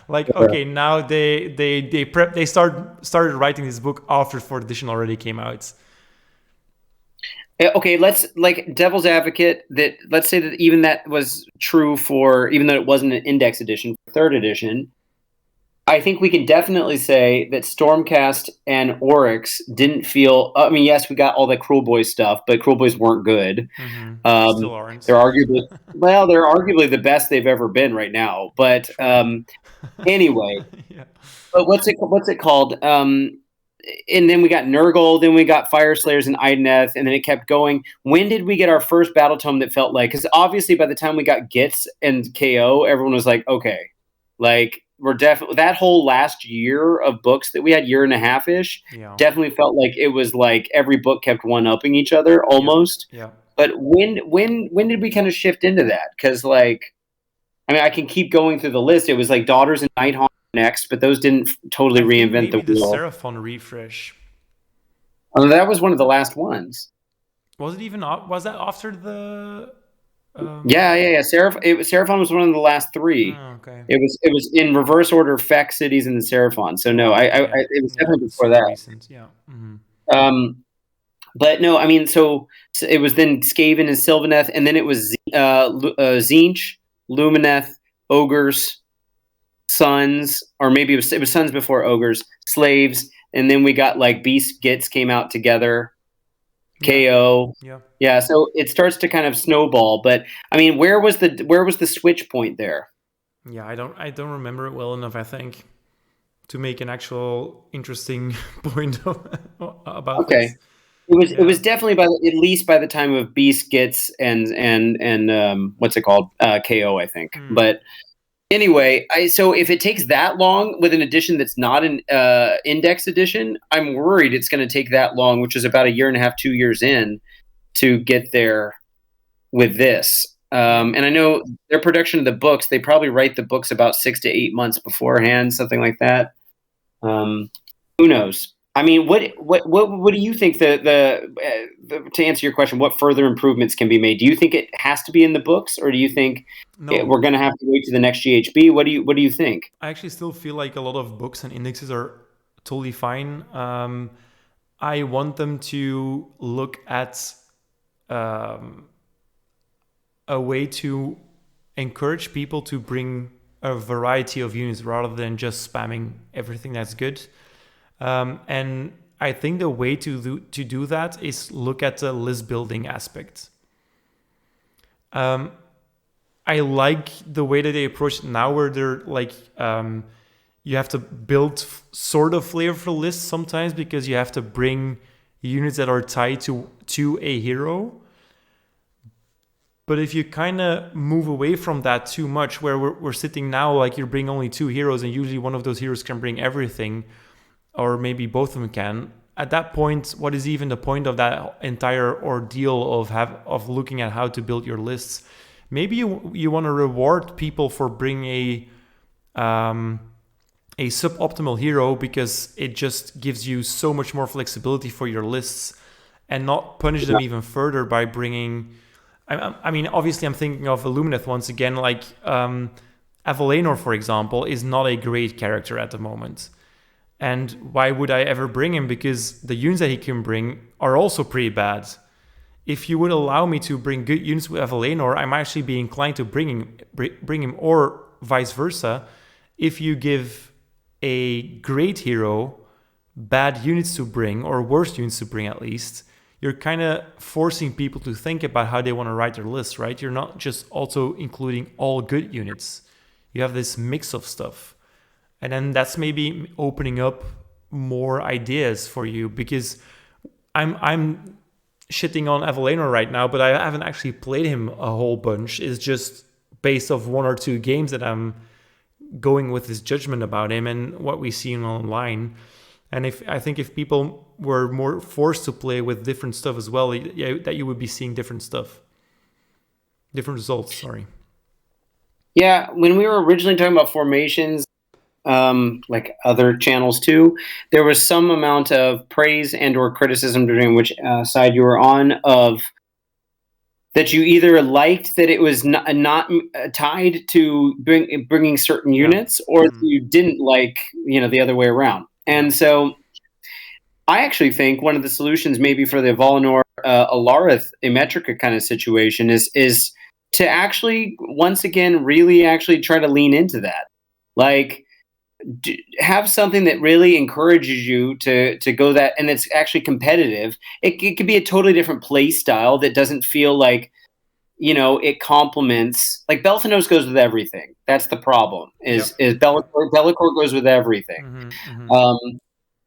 Like, okay, now they started writing this book after 4th edition already came out. Okay, let's, like, devil's advocate, that let's say that even that was true for, even though it wasn't an index edition, 3rd edition. I think we can definitely say that Stormcast and Oryx didn't feel. I mean, yes, we got all that Cruel Boys stuff, but Cruel Boys weren't good. Mm-hmm. Still aren't. They're arguably the best they've ever been right now. But anyway, yeah. But what's it called? And then we got Nurgle, then we got Fire Slayers and Ideneth, and then it kept going. When did we get our first battle tome that felt like? Because obviously, by the time we got Gits and KO, everyone was like, okay, like. We're definitely, that whole last year of books that we had, year and a half ish, definitely felt like it was like every book kept one upping each other almost. Yeah. But when did we kind of shift into that? Because like, I mean, I can keep going through the list. It was like Daughters and Nighthawk next, but those didn't totally reinvent the wheel. The Seraphon refresh. Oh, that was one of the last ones. Was it even? Was that after the? Yeah. Seraphon was one of the last 3. Oh, okay. It was in reverse order: Feck, Cities, and the Seraphon. So no, it was definitely before that. Recent, yeah. Mm-hmm. But no, I mean, so it was then Skaven and Sylvaneth, and then it was Tzeentch, Lumineth, Ogres, Sons, or maybe it was Sons before Ogres, Slaves, and then we got like Beast Gits came out together, KO. Yeah. So it starts to kind of snowball. But I mean, where was the switch point there? Yeah, I don't remember it well enough, I think, to make an actual interesting point about this. It was definitely at least by the time of Beast Gits and what's it called, KO, I think. But anyway, so if it takes that long with an edition that's not an index edition, I'm worried it's going to take that long, which is about 1.5 years, 2 years in, to get there with this. And I know their production of the books, they probably write the books about 6 to 8 months beforehand, something like that. Who knows? I mean, what do you think to answer your question, what further improvements can be made? Do you think it has to be in the books, or do you think we're going to have to wait to the next GHB? What do you think? I actually still feel like a lot of books and indexes are totally fine. I want them to look at a way to encourage people to bring a variety of units rather than just spamming everything that's good. And I think the way to do that is look at the list building aspect. I like the way that they approach it now, where they're like, you have to build sort of flavorful lists sometimes because you have to bring units that are tied to a hero. But if you kind of move away from that too much, where we're sitting now, like you bring only 2 heroes and usually one of those heroes can bring everything, or maybe both of them can. At that point, what is even the point of that entire ordeal of looking at how to build your lists? Maybe you want to reward people for bringing a suboptimal hero because it just gives you so much more flexibility for your lists, and not punish them even further by bringing... I mean, obviously I'm thinking of Lumineth once again, like Avalenor, for example, is not a great character at the moment. And why would I ever bring him? Because the units that he can bring are also pretty bad. If you would allow me to bring good units with Avalenor, I might actually be inclined to bring him, or vice versa. If you give a great hero bad units to bring, or worse units to bring at least, you're kind of forcing people to think about how they want to write their list, right? You're not just also including all good units. You have this mix of stuff. And then that's maybe opening up more ideas for you, because I'm shitting on Avalenor right now, but I haven't actually played him a whole bunch. It's just based off 1 or 2 games that I'm going with this judgment about him and what we see online. And I think if people were more forced to play with different stuff as well, that you would be seeing different results. Sorry. Yeah, when we were originally talking about formations, like other channels too, there was some amount of praise and or criticism, depending on which side you were on, of that you either liked that it was not tied to bringing certain units, or you didn't like, the other way around. And so I actually think one of the solutions maybe for the Valinor Alarith Emetrica kind of situation is to actually, once again, really actually try to lean into that. Like, have something that really encourages you to go that, and it's actually competitive. It could be a totally different play style that doesn't feel like, it complements, like Belthanos goes with everything. That's the problem. Is Bellicor goes with everything.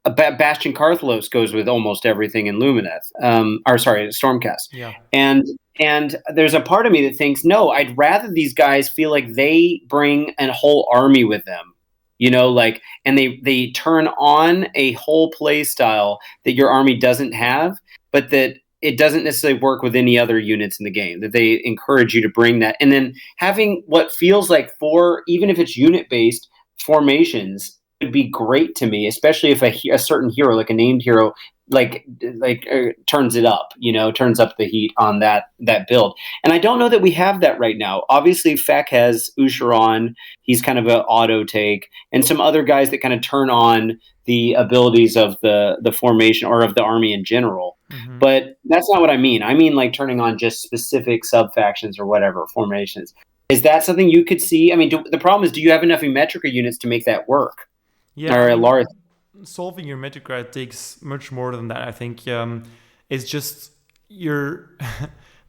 Bastion Karthlos goes with almost everything in Lumineth. Stormcast. Yeah. And there's a part of me that thinks, no, I'd rather these guys feel like they bring a whole army with them. And they turn on a whole play style that your army doesn't have, but that it doesn't necessarily work with any other units in the game, that they encourage you to bring that. And then having what feels like 4, even if it's unit-based, formations would be great to me, especially if a certain hero, like a named hero, turns it up, turns up the heat on that build. And I don't know that we have that right now. Obviously, Feck has Usharon. He's kind of an auto take, and some other guys that kind of turn on the abilities of the formation or of the army in general. Mm-hmm. But that's not what I mean. I mean, like, turning on just specific sub-factions or whatever formations. Is that something you could see? I mean, the problem is, do you have enough Metrica units to make that work? Yeah. Or a large... Solving your Metrica takes much more than that. I think it's just their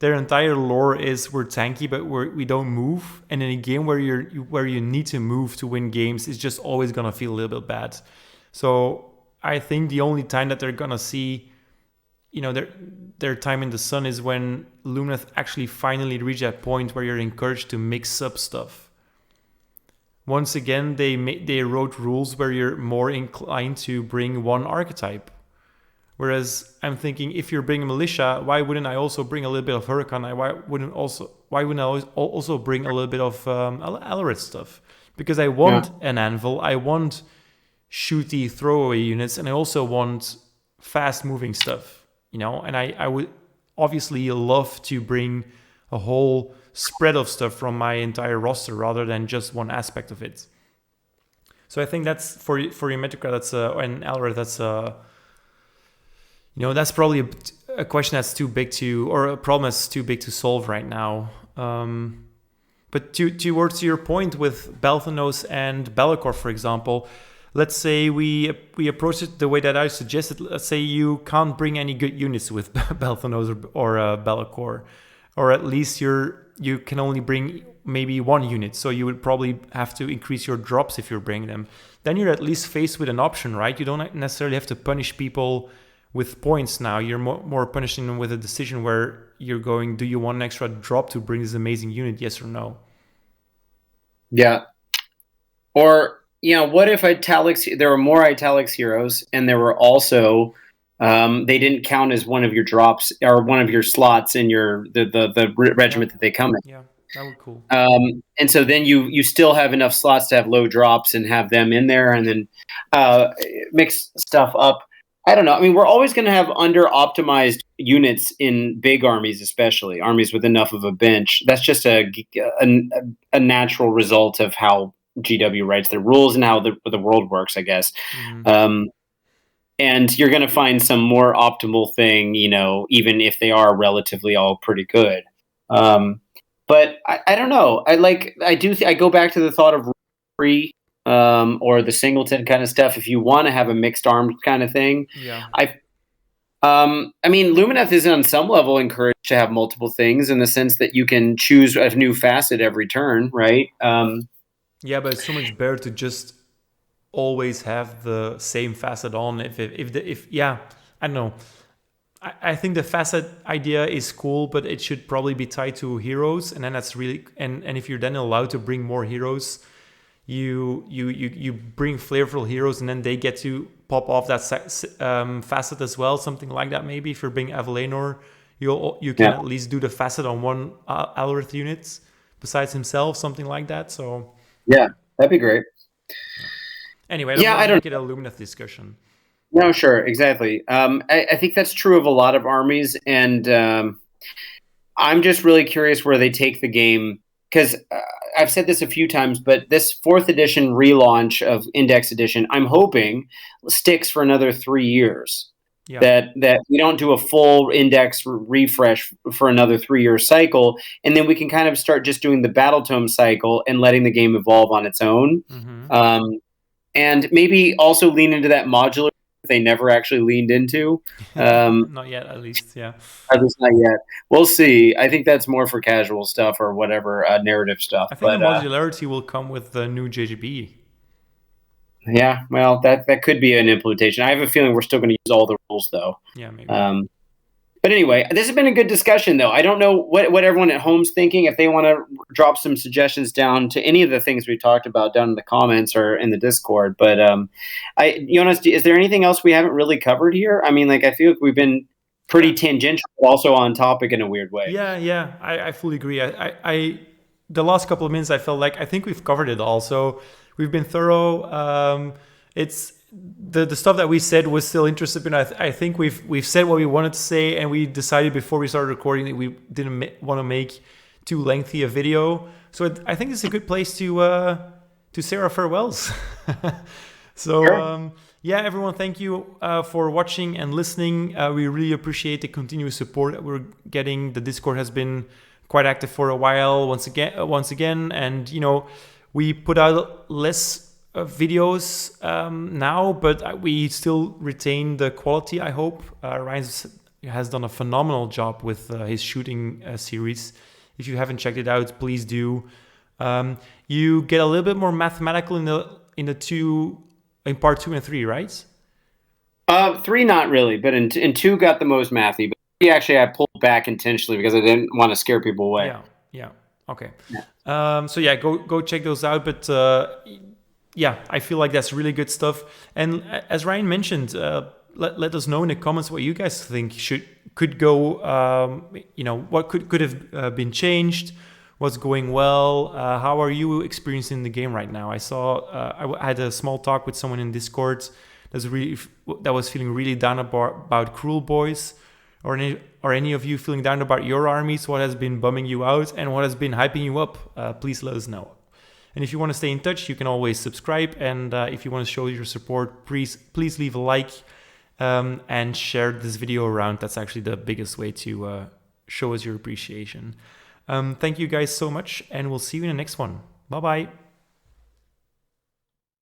entire lore is we're tanky, but we don't move. And in a game where you need to move to win games, it's just always gonna feel a little bit bad. So I think the only time that they're gonna see, their time in the sun is when Lumineth actually finally reach that point where you're encouraged to mix up stuff. Once again, they wrote rules where you're more inclined to bring one archetype. Whereas I'm thinking, if you're bringing militia, why wouldn't I also bring a little bit of Hurakan? Why wouldn't I also bring a little bit of Alaric stuff? Because I want an anvil, I want shooty throwaway units, and I also want fast moving stuff. And I would obviously love to bring a whole spread of stuff from my entire roster rather than just one aspect of it. So I think that's for your Metrica, and Alaric, that's probably a question that's too big or a problem that's too big to solve right now. But towards your point with Balthanos and Be'lakor, for example, let's say we approach it the way that I suggested. Let's say you can't bring any good units with Balthanos or Be'lakor, or at least you can only bring maybe one unit, so you would probably have to increase your drops if you're bringing them. Then you're at least faced with an option, right? You don't necessarily have to punish people with points now. You're more punishing them with a decision where you're going, do you want an extra drop to bring this amazing unit, yes or no? Yeah. Or, what if there were more Italics heroes, and there were also... they didn't count as one of your drops or one of your slots in the regiment that they come in. Yeah, that would be cool. And so then you still have enough slots to have low drops and have them in there, and then mix stuff up. I don't know. I mean, we're always going to have under-optimized units in big armies, especially armies with enough of a bench. That's just a natural result of how GW writes their rules and how the world works, I guess. Mm-hmm. And you're going to find some more optimal thing, even if they are relatively all pretty good. But I don't know. I go back to the thought of free or the singleton kind of stuff. If you want to have a mixed armed kind of thing, yeah. I mean, Lumineth is on some level encouraged to have multiple things in the sense that you can choose a new facet every turn, right? Yeah, but it's so much better to just always have the same facet on. I don't know. I think the facet idea is cool, but it should probably be tied to heroes, and then that's really and if you're then allowed to bring more heroes, you bring flavorful heroes, and then they get to pop off that facet as well, something like that. Maybe if you're bringing Avalenor, you can at least do the facet on one Alaric unit besides himself, something like that. So yeah, that'd be great. Anyway, I don't make it a Lumineth discussion. No, sure, exactly. I think that's true of a lot of armies, and I'm just really curious where they take the game, because I've said this a few times, but this 4th edition relaunch of Index Edition, I'm hoping sticks for another 3 years. Yeah. That we don't do a full index refresh for another 3-year cycle, and then we can kind of start just doing the Battle Tome cycle and letting the game evolve on its own. Mm-hmm. And maybe also lean into that modular they never actually leaned into. Not yet, at least, yeah. At least not yet. We'll see. I think that's more for casual stuff or whatever, narrative stuff. I think the modularity will come with the new JGB. Yeah, well, that could be an implementation. I have a feeling we're still going to use all the rules, though. Yeah, maybe. But anyway, this has been a good discussion, though. I don't know what everyone at home's thinking. If they want to drop some suggestions down to any of the things we talked about down in the comments or in the Discord. But Jonas, is there anything else we haven't really covered here? I mean, I feel like we've been pretty tangential, but also on topic in a weird way. Yeah, I fully agree. The last couple of minutes, I felt like I think we've covered it all. So we've been thorough. It's the stuff that we said was still interesting. I think we've said what we wanted to say, and we decided before we started recording that we didn't want to make too lengthy a video. So I think it's a good place to say our farewells. So Sure. yeah, everyone, thank you for watching and listening. We really appreciate the continuous support that we're getting. The Discord has been quite active for a while once again, and we put out less videos now, but we still retain the quality, I hope. Ryan has done a phenomenal job with his shooting series. If you haven't checked it out, please do. You get a little bit more mathematical in part 2 and 3, right? 3 not really, but in 2 got the most mathy. But 3 actually I pulled back intentionally because I didn't want to scare people away. Yeah. Okay. Yeah. So yeah, go check those out. But yeah, I feel like that's really good stuff. And as Ryan mentioned, let us know in the comments what you guys think could go. What could have been changed. What's going well? How are you experiencing the game right now? I saw I had a small talk with someone in Discord that was feeling really down about Cruel Boys, or any of you feeling down about your armies. What has been bumming you out and what has been hyping you up? Please let us know. And if you want to stay in touch, you can always subscribe. And if you want to show your support, please leave a like and share this video around. That's actually the biggest way to show us your appreciation. Thank you guys so much, and we'll see you in the next one. Bye-bye.